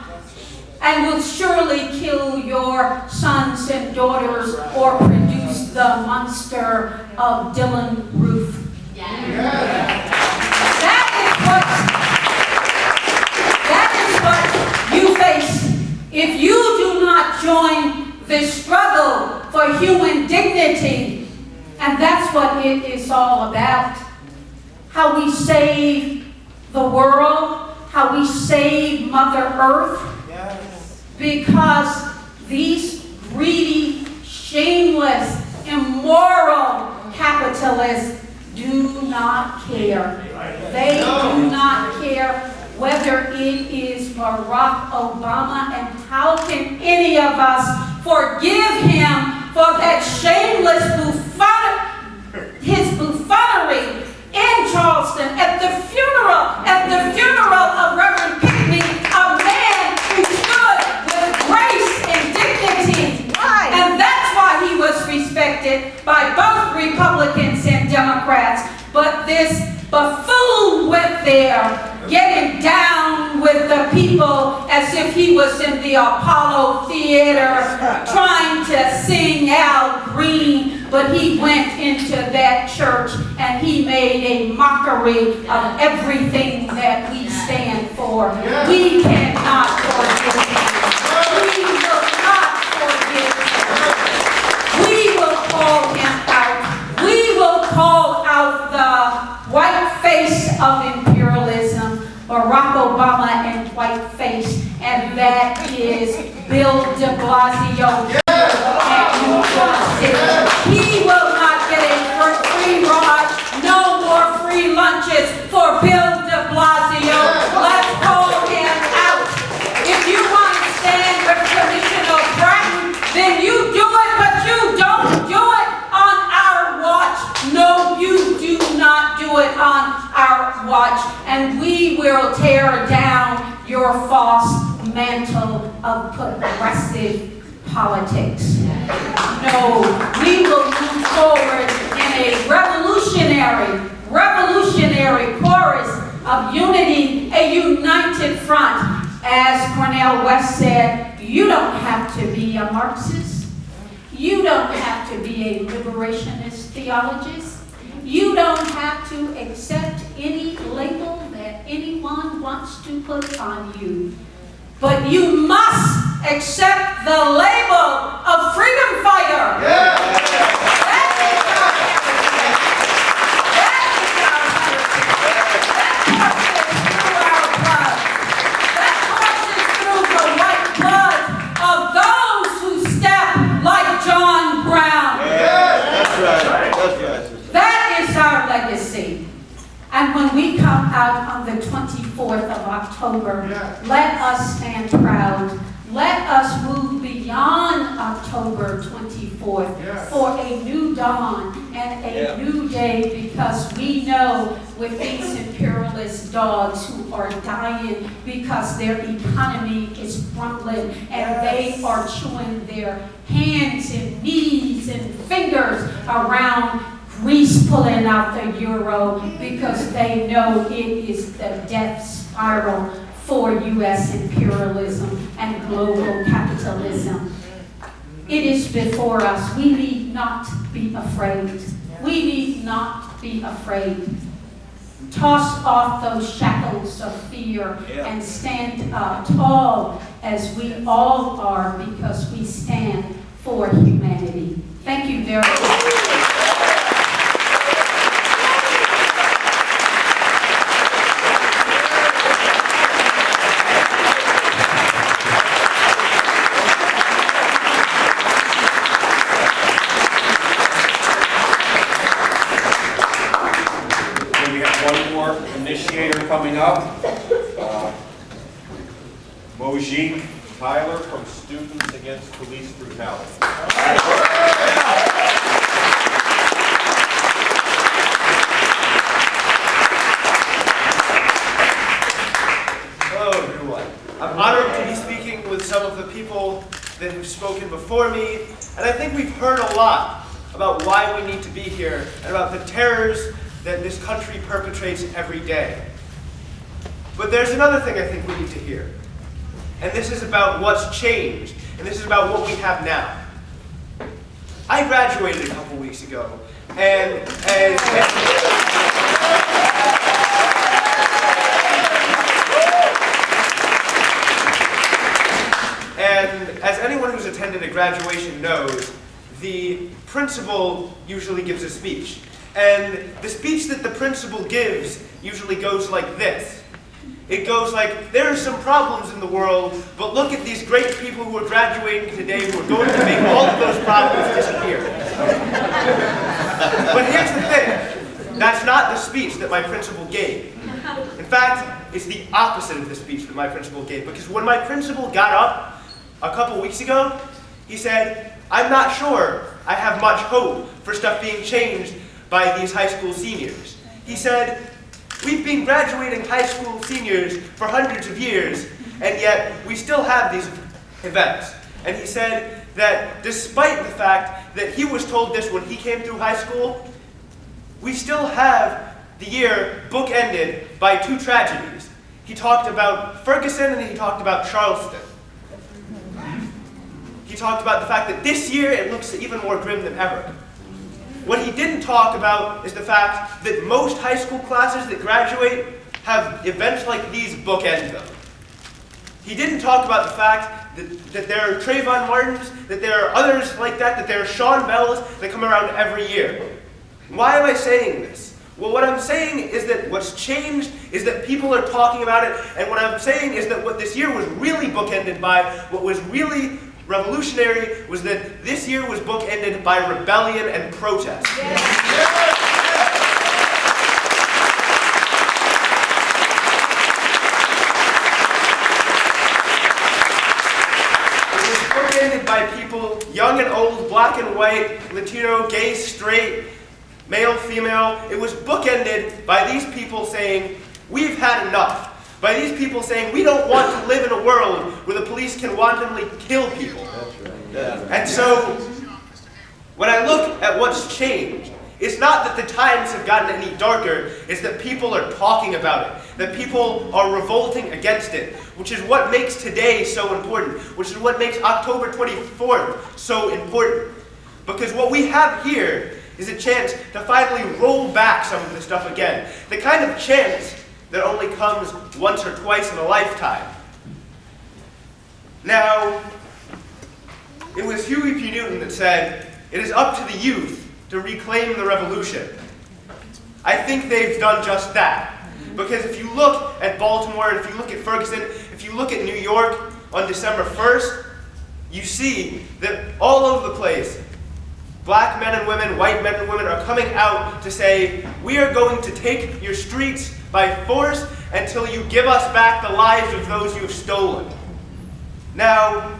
[SPEAKER 9] and will surely kill your sons and daughters or produce the monster of Dylan Roof. That is what you face if you do not join this struggle for human dignity. And that's what it is all about. How we save the world, how we save Mother Earth. Because these greedy, shameless, immoral capitalists do not care. They do not care whether it is Barack Obama, and how can any of us forgive him for that shameless buffoonery in Charleston at the funeral of Reverend Pickney, a man who stood with grace and dignity. And that's why he was respected by both Republicans and Democrats. But this buffoon went there, getting down with the people as if he was in the Apollo Theater, trying to sing Al Green. But he went into that church and he made a mockery of everything that we stand for. We cannot forgive him. We will not forgive him. We will call him out. We will call out the white face of imperialism, Barack Obama and white face, and that is Bill de Blasio. He will not get a free ride, no more free lunches for Bill de Blasio. Let's call him out. If you want to stand with Commissioner Bratton, then you do it, but you don't do it on our watch. No, you do not do it on our watch. And we will tear down your false mantle of progressive politics. No, we will move forward in a revolutionary chorus of unity, a united front. As Cornel West said, you don't have to be a Marxist. You don't have to be a liberationist theologist. You don't have to accept any label that anyone wants to put on you. But you must accept the label of freedom fighter. That courses through the white blood of those who step like John Brown. That is our legacy. And when we come out on the 24th of October, let us stand proud. Let us move beyond October 24th for a new dawn and a new day, because we know with these imperialist dogs who are dying because their economy is crumbling and they are chewing their hands and knees and fingers around Greece pulling out the euro, because they know it is the death spiral for U.S. imperialism and global capitalism. It is before us. We need not be afraid. We need not be afraid. Toss off those shackles of fear and stand up tall as we all are, because we stand for humanity. Thank you very much.
[SPEAKER 3] Initiator coming up, Mobilizing Tyler from Students Against Police Brutality.
[SPEAKER 10] Hello everyone. I'm honored to be speaking with some of the people that have spoken before me, and I think we've heard a lot about why we need to be here and about the terrors that this country perpetrates every day. But there's another thing I think we need to hear. And this is about what's changed. And this is about what we have now. I graduated a couple weeks ago. And as anyone who's attended a graduation knows, the principal usually gives a speech. And the speech that the principal gives usually goes like this. It goes like, there are some problems in the world, but look at these great people who are graduating today who are going to make all of those problems disappear. But here's the thing. That's not the speech that my principal gave. In fact, it's the opposite of the speech that my principal gave. Because when my principal got up a couple weeks ago, he said, I'm not sure I have much hope for stuff being changed by these high school seniors. He said, we've been graduating high school seniors for hundreds of years, and yet we still have these events. And he said that despite the fact that he was told this when he came through high school, we still have the year bookended by two tragedies. He talked about Ferguson and he talked about Charleston. He talked about the fact that this year it looks even more grim than ever. What he didn't talk about is the fact that most high school classes that graduate have events like these bookend them. He didn't talk about the fact that there are Trayvon Martins, that there are others like that there are Sean Bells that come around every year. Why am I saying this? Well, what I'm saying is that what's changed is that people are talking about it, and what I'm saying is that what this year was really bookended by, what was really revolutionary, was that this year was bookended by rebellion and protest. Yeah. It was bookended by people, young and old, black and white, Latino, gay, straight, male, female. It was bookended by these people saying, we've had enough. By these people saying, we don't want to live in a world where the police can wantonly kill people. And so, when I look at what's changed, it's not that the times have gotten any darker, it's that people are talking about it, that people are revolting against it, which is what makes today so important, which is what makes October 24th so important. Because what we have here is a chance to finally roll back some of this stuff again. The kind of chance that only comes once or twice in a lifetime. Now, it was Huey P. Newton that said, it is up to the youth to reclaim the revolution. I think they've done just that. Because if you look at Baltimore, and if you look at Ferguson, if you look at New York on December 1st, you see that all over the place, black men and women, white men and women are coming out to say, we are going to take your streets by force until you give us back the lives of those you have stolen. Now,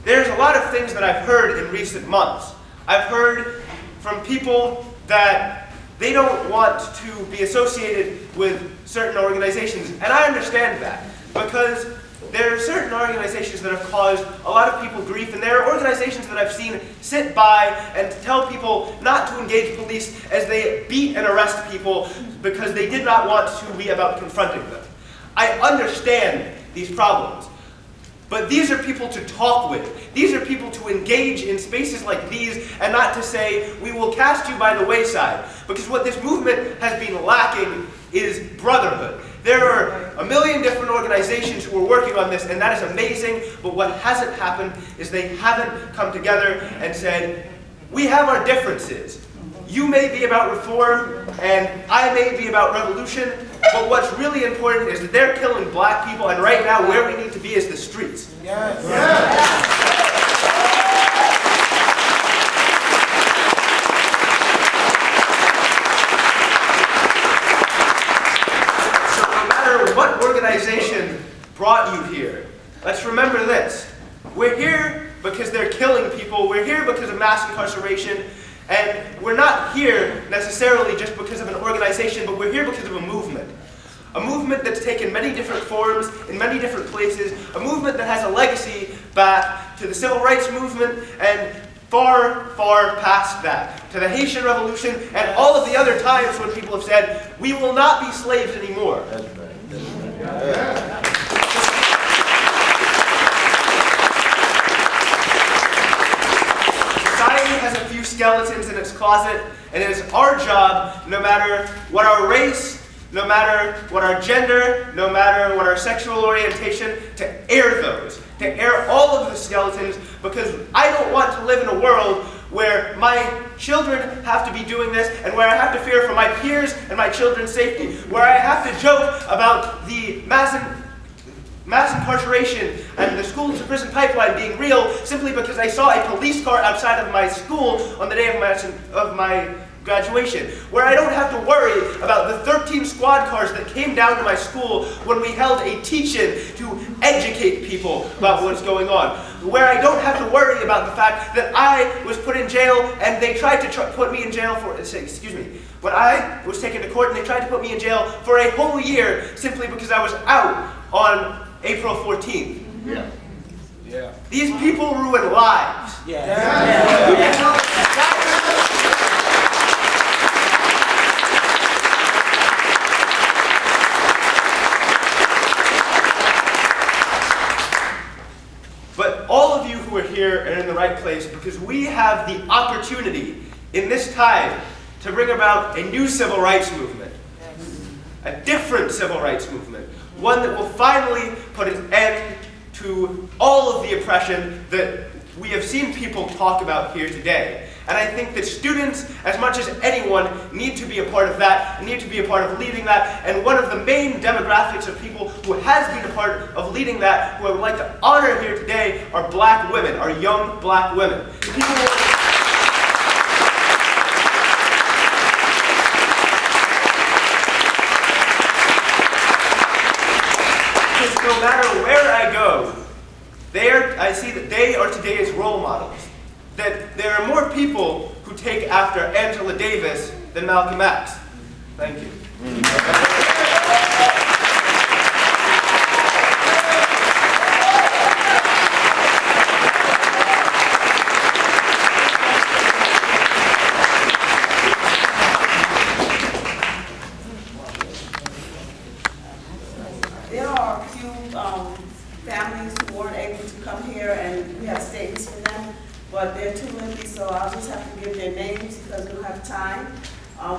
[SPEAKER 10] there's a lot of things that I've heard in recent months. I've heard from people that they don't want to be associated with certain organizations, and I understand that, because there are certain organizations that have caused a lot of people grief, and there are organizations that I've seen sit by and tell people not to engage police as they beat and arrest people because they did not want to be about confronting them. I understand these problems, but these are people to talk with. These are people to engage in spaces like these and not to say, we will cast you by the wayside. Because what this movement has been lacking is brotherhood. There are a million different organizations who are working on this, and that is amazing, but what hasn't happened is they haven't come together and said, we have our differences. You may be about reform, and I may be about revolution, but what's really important is that they're killing black people, and right now where we need to be is the streets.
[SPEAKER 8] Yes.
[SPEAKER 10] So no matter what organization brought you here, let's remember this. We're here because they're killing people. We're here because of mass incarceration. And we're not here necessarily just because of an organization, but we're here because of a movement. A movement that's taken many different forms in many different places. A movement that has a legacy back to the civil rights movement and far, far past that. To the Haitian Revolution and all of the other times when people have said, we will not be slaves anymore.
[SPEAKER 4] That's right. That's right.
[SPEAKER 10] Society has a few skeletons in its closet, and it is our job, no matter what our race, no matter what our gender, no matter what our sexual orientation, to air those, to air all of the skeletons, because I don't want to live in a world where my children have to be doing this, and where I have to fear for my peers and my children's safety, where I have to joke about the mass incarceration and the school to prison pipeline being real simply because I saw a police car outside of my school on the day of my graduation, where I don't have to worry about the 13 squad cars that came down to my school when we held a teach-in to educate people about what's going on, where I don't have to worry about the fact that I was put in jail and they tried to put me in jail for, when I was taken to court and they tried to put me in jail for a whole year simply because I was out on April 14th.
[SPEAKER 8] Yeah. Yeah.
[SPEAKER 10] These people ruin lives. But all of you who are here are in the right place because we have the opportunity in this time to bring about a new civil rights movement. A different civil rights movement. One that will finally put an end to all of the oppression that we have seen people talk about here today. And I think that students, as much as anyone, need to be a part of that, and need to be a part of leading that. And one of the main demographics of people who has been a part of leading that, who I would like to honor here today, are black women, are young black women. No matter where I go, I see that they are today's role models. That there are more people who take after Angela Davis than Malcolm X. Thank you.
[SPEAKER 1] There are a few families who weren't able to come here, and we have statements from them, but they're too lengthy, so I'll just have to give their names because we don't have time.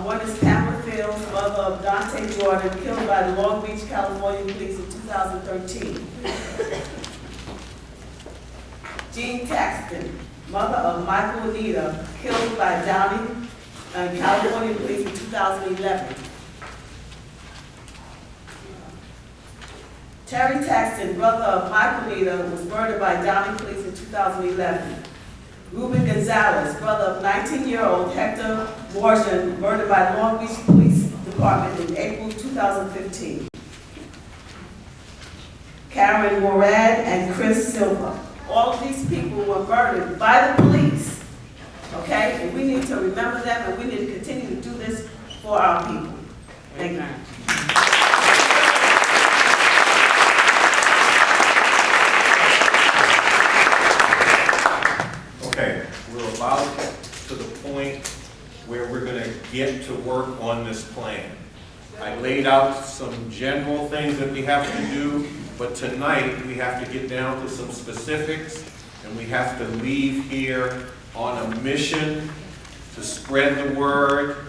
[SPEAKER 1] One is Pamela Fields, mother of Dante Jordan, killed by the Long Beach, California police in 2013. Jean Taxton, mother of Michael Anita, killed by Downey, California police in 2011. Terry Taxton, brother of Michael Anita, was murdered by Downey police in 2011. Ruben Gonzalez, brother of 19-year-old Hector Morgan, murdered by the Long Beach Police Department in April 2015. Karen Morad and Chris Silva. All of these people were murdered by the police, okay? And we need to remember them, and we need to continue to do this for our people. Thank you.
[SPEAKER 3] Okay, we're about to the point where we're going to get to work on this plan. I laid out some general things that we have to do, but tonight we have to get down to some specifics, and we have to leave here on a mission to spread the word,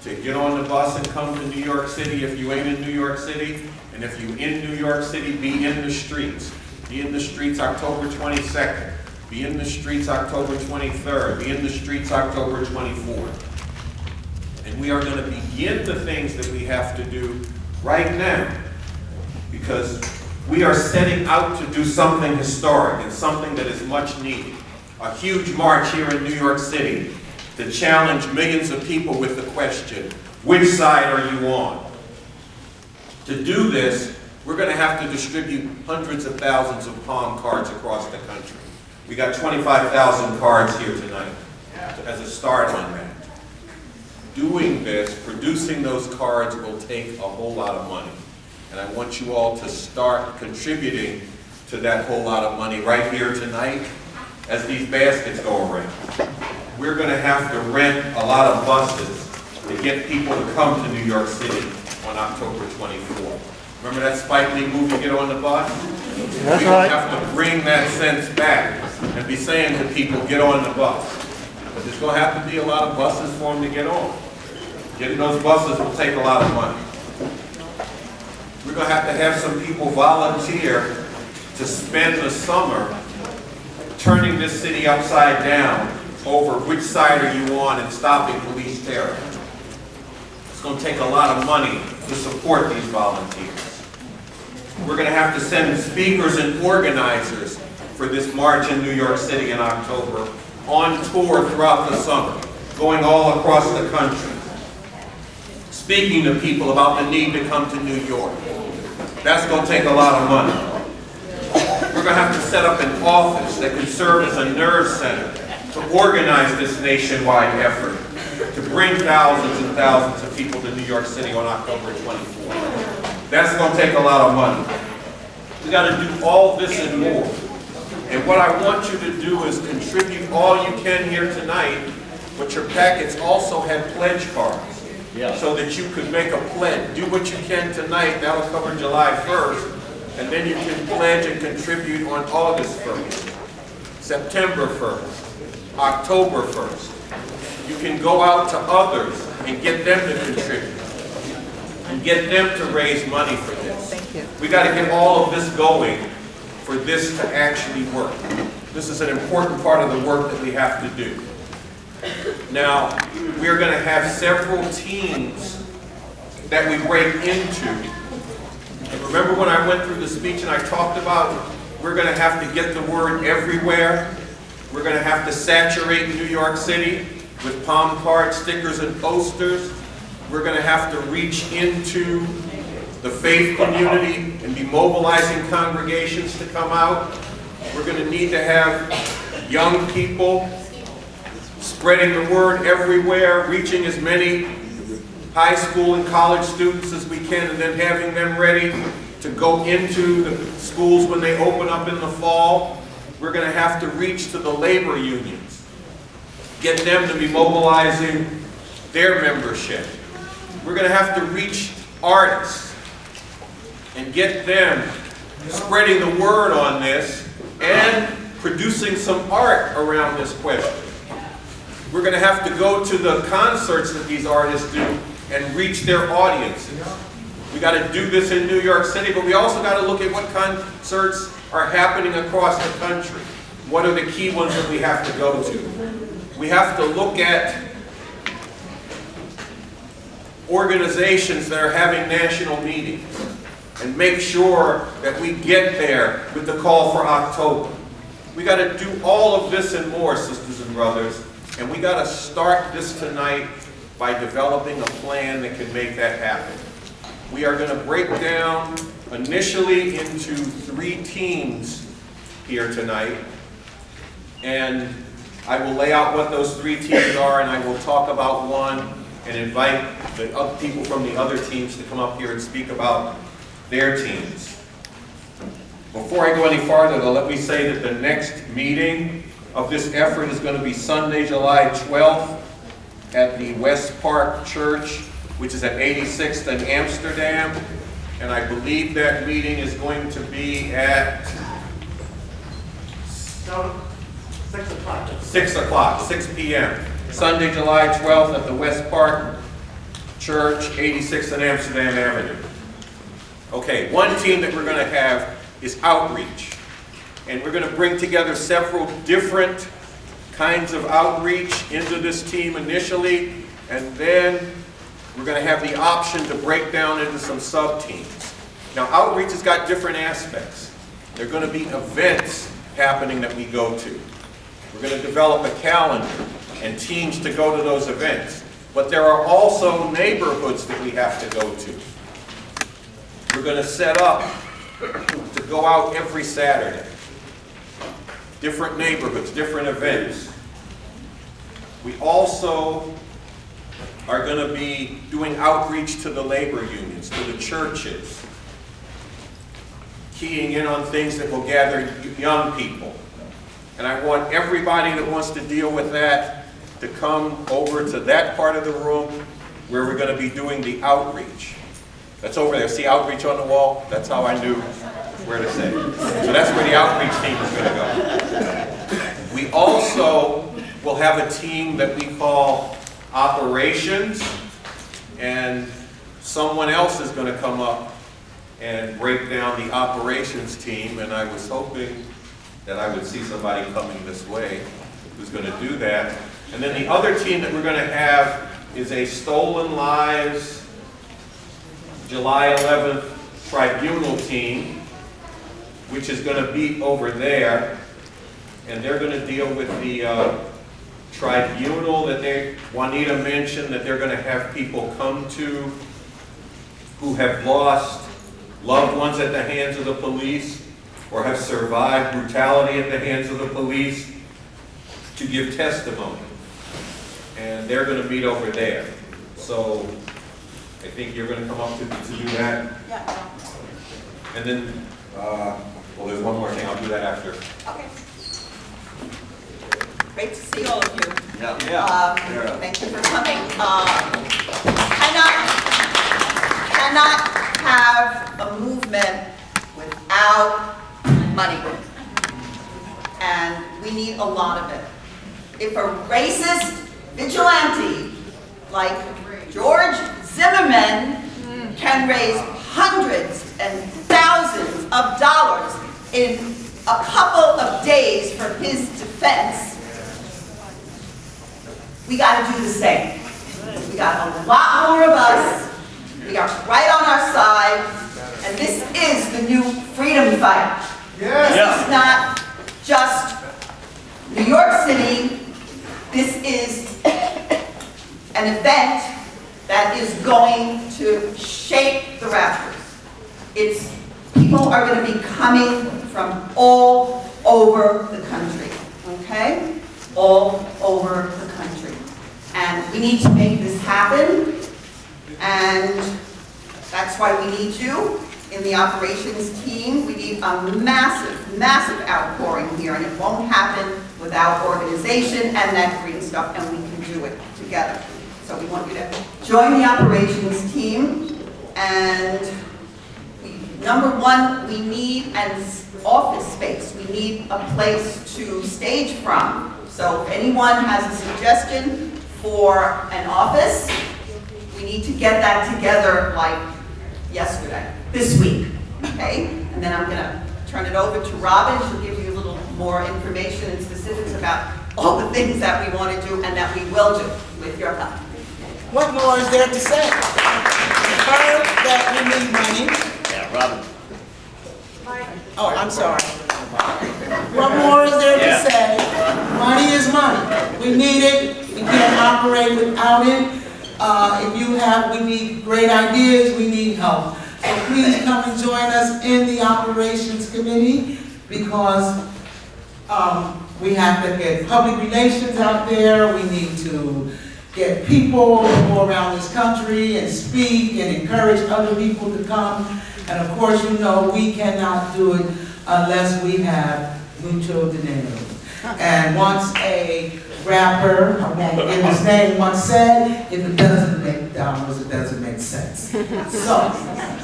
[SPEAKER 3] to get on the bus and come to New York City if you ain't in New York City. And if you in New York City, be in the streets. Be in the streets October 22nd. Be in the streets October 23rd. Be in the streets October 24th. And we are going to begin the things that we have to do right now, because we are setting out to do something historic and something that is much needed. A huge march here in New York City to challenge millions of people with the question, which side are you on? To do this, we're going to have to distribute hundreds of thousands of palm cards across the country. We got 25,000 cards here tonight as a start on that. Doing this, producing those cards will take a whole lot of money. And I want you all to start contributing to that whole lot of money right here tonight as these baskets go around. We're going to have to rent a lot of buses to get people to come to New York City on October 24th. Remember that Spike Lee movie, Get on the Bus? That's right. We have to bring that sense back and be saying to people, get on the bus. But there's going to have to be a lot of buses for them to get on. Getting those buses will take a lot of money. We're going to have some people volunteer to spend the summer turning this city upside down over which side are you on and stopping police terror. It's going to take a lot of money to support these volunteers. We're going to have to send speakers and organizers for this march in New York City in October on tour throughout the summer, going all across the country, speaking to people about the need to come to New York. That's going to take a lot of money. We're going to have to set up an office that can serve as a nerve center to organize this nationwide effort, to bring thousands and thousands of people to New York City on October 24th. That's going to take a lot of money. We got to do all this and more. And what I want you to do is contribute all you can here tonight, but your packets also have pledge cards. Yeah. So that you could make a pledge. Do what you can tonight, that'll cover July 1st, and then you can pledge and contribute on August 1st, September 1st, October 1st. You can go out to others and get them to contribute, and get them to raise money for this. Thank you. We got to get all of this going for this to actually work. This is an important part of the work that we have to do. Now, we're going to have several teams that we break into. And remember when I went through the speech and I talked about we're going to have to get the word everywhere. We're going to have to saturate New York City with palm cards, stickers, and posters. We're going to have to reach into the faith community and be mobilizing congregations to come out. We're going to need to have young people spreading the word everywhere, reaching as many high school and college students as we can, and then having them ready to go into the schools when they open up in the fall. We're going to have to reach to the labor unions, get them to be mobilizing their membership. We're going to have to reach artists and get them spreading the word on this and producing some art around this question. We're going to have to go to the concerts that these artists do and reach their audiences. We got to do this in New York City, but we also got to look at what concerts are happening across the country. What are the key ones that we have to go to? We have to look at organizations that are having national meetings and make sure that we get there with the call for October. We got to do all of this and more, sisters and brothers. And we got to start this tonight by developing a plan that can make that happen. We are going to break down initially into 3 teams here tonight. And I will lay out what those 3 teams are, and I will talk about one and invite the other people from the other teams to come up here and speak about their teams. Before I go any farther, though, let me say that the next meeting of this effort is going to be Sunday, July 12th at the West Park Church, which is at 86th and Amsterdam. And I believe that meeting is going to be at 6 p.m. Sunday, July 12th at the West Park Church, 86th and Amsterdam Avenue. Okay, one team that we're going to have is outreach. And we're going to bring together several different kinds of outreach into this team initially, and then we're going to have the option to break down into some sub-teams. Now, outreach has got different aspects. There are going to be events happening that we go to. We're going to develop a calendar and teams to go to those events. But there are also neighborhoods that we have to go to. We're going to set up to go out every Saturday. Different neighborhoods, different events. We also are going to be doing outreach to the labor unions, to the churches, keying in on things that will gather young people. And I want everybody that wants to deal with that to come over to that part of the room where we're going to be doing the outreach. That's over there. See outreach on the wall? That's how I knew where to say it. So that's where the outreach team is going to go. We also will have a team that we call operations, and someone else is going to come up and break down the operations team, and I was hoping that I would see somebody coming this way who's going to do that. And then the other team that we're going to have is a Stolen Lives July 11th tribunal team, which is going to be over there, and they're going to deal with the tribunal that Juanita mentioned that they're going to have people come to who have lost loved ones at the hands of the police or have survived brutality at the hands of the police to give testimony. And they're going to meet over there. So I think you're going to come up to do that.
[SPEAKER 11] Yeah.
[SPEAKER 3] And then, well, there's one more thing. I'll do that after.
[SPEAKER 11] Okay. Great to see all of you.
[SPEAKER 3] Yeah.
[SPEAKER 11] Thank you for coming. Cannot have a movement without money. And we need a lot of it. If a racist vigilante like George Zimmerman can raise hundreds and thousands of dollars in a couple of days for his defense, we got to do the same. We got a lot more of us. We are right on our side, and this is the new freedom fight. This is not just New York City. This is an event that is going to shake the rafters. People are going to be coming from all over the country, okay? All over the country. And we need to make this happen, and that's why we need you in the operations team. We need a massive, massive outpouring here, and it won't happen without organization and that green stuff, and we can do it together. So we want you to join the operations team, and number one, we need an office space. We need a place to stage from. So if anyone has a suggestion for an office, we need to get that together like yesterday, this week, okay? And then I'm gonna turn it over to Robin. She'll give you a little more information and specifics about all the things that we want to do and that we will do with your help.
[SPEAKER 12] What more is there to say? You've heard that we need money.
[SPEAKER 13] Yeah, Robin.
[SPEAKER 12] Oh, I'm sorry. What more is there to say? Money is money. We need it. We can't operate without it. We need great ideas. We need help. So please come and join us in the operations committee, because we have to get public relations out there. We need to get people to go around this country and speak and encourage other people to come. And of course, you know, we cannot do it unless we have mucho dinero. And once a rapper, I won't give his name, once said, if it doesn't make dollars, it doesn't make sense. So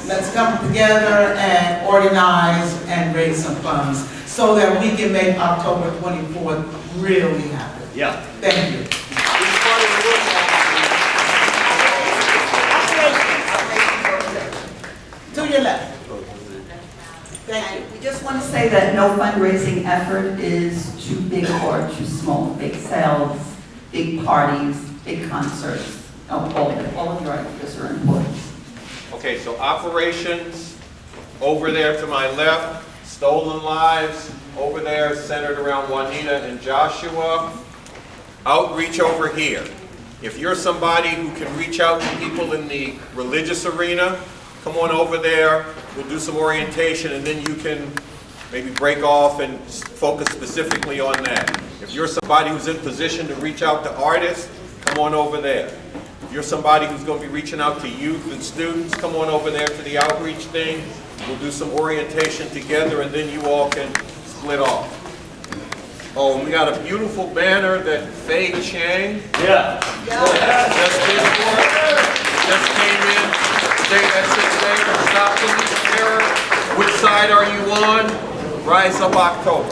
[SPEAKER 12] let's come together and organize and raise some funds so that we can make October 24th really happen.
[SPEAKER 13] Yeah.
[SPEAKER 12] Thank you. to your left. Thank you.
[SPEAKER 11] And we just want to say that no fundraising effort is too big or too small. Big sales, big parties, big concerts. Oh, all of your ideas are important.
[SPEAKER 3] Okay, so operations over there to my left, stolen lives over there centered around Juanita and Joshua. Outreach over here. If you're somebody who can reach out to people in the religious arena, come on over there. We'll do some orientation and then you can maybe break off and focus specifically on that. If you're somebody who's in position to reach out to artists, come on over there. If you're somebody who's going to be reaching out to youth and students, come on over there to the outreach thing. We'll do some orientation together and then you all can split off. Oh, and we got a beautiful banner that Faye Chang just did for us. Just came in. That says there, stop the mirror. Which side are you on? Rise Up October.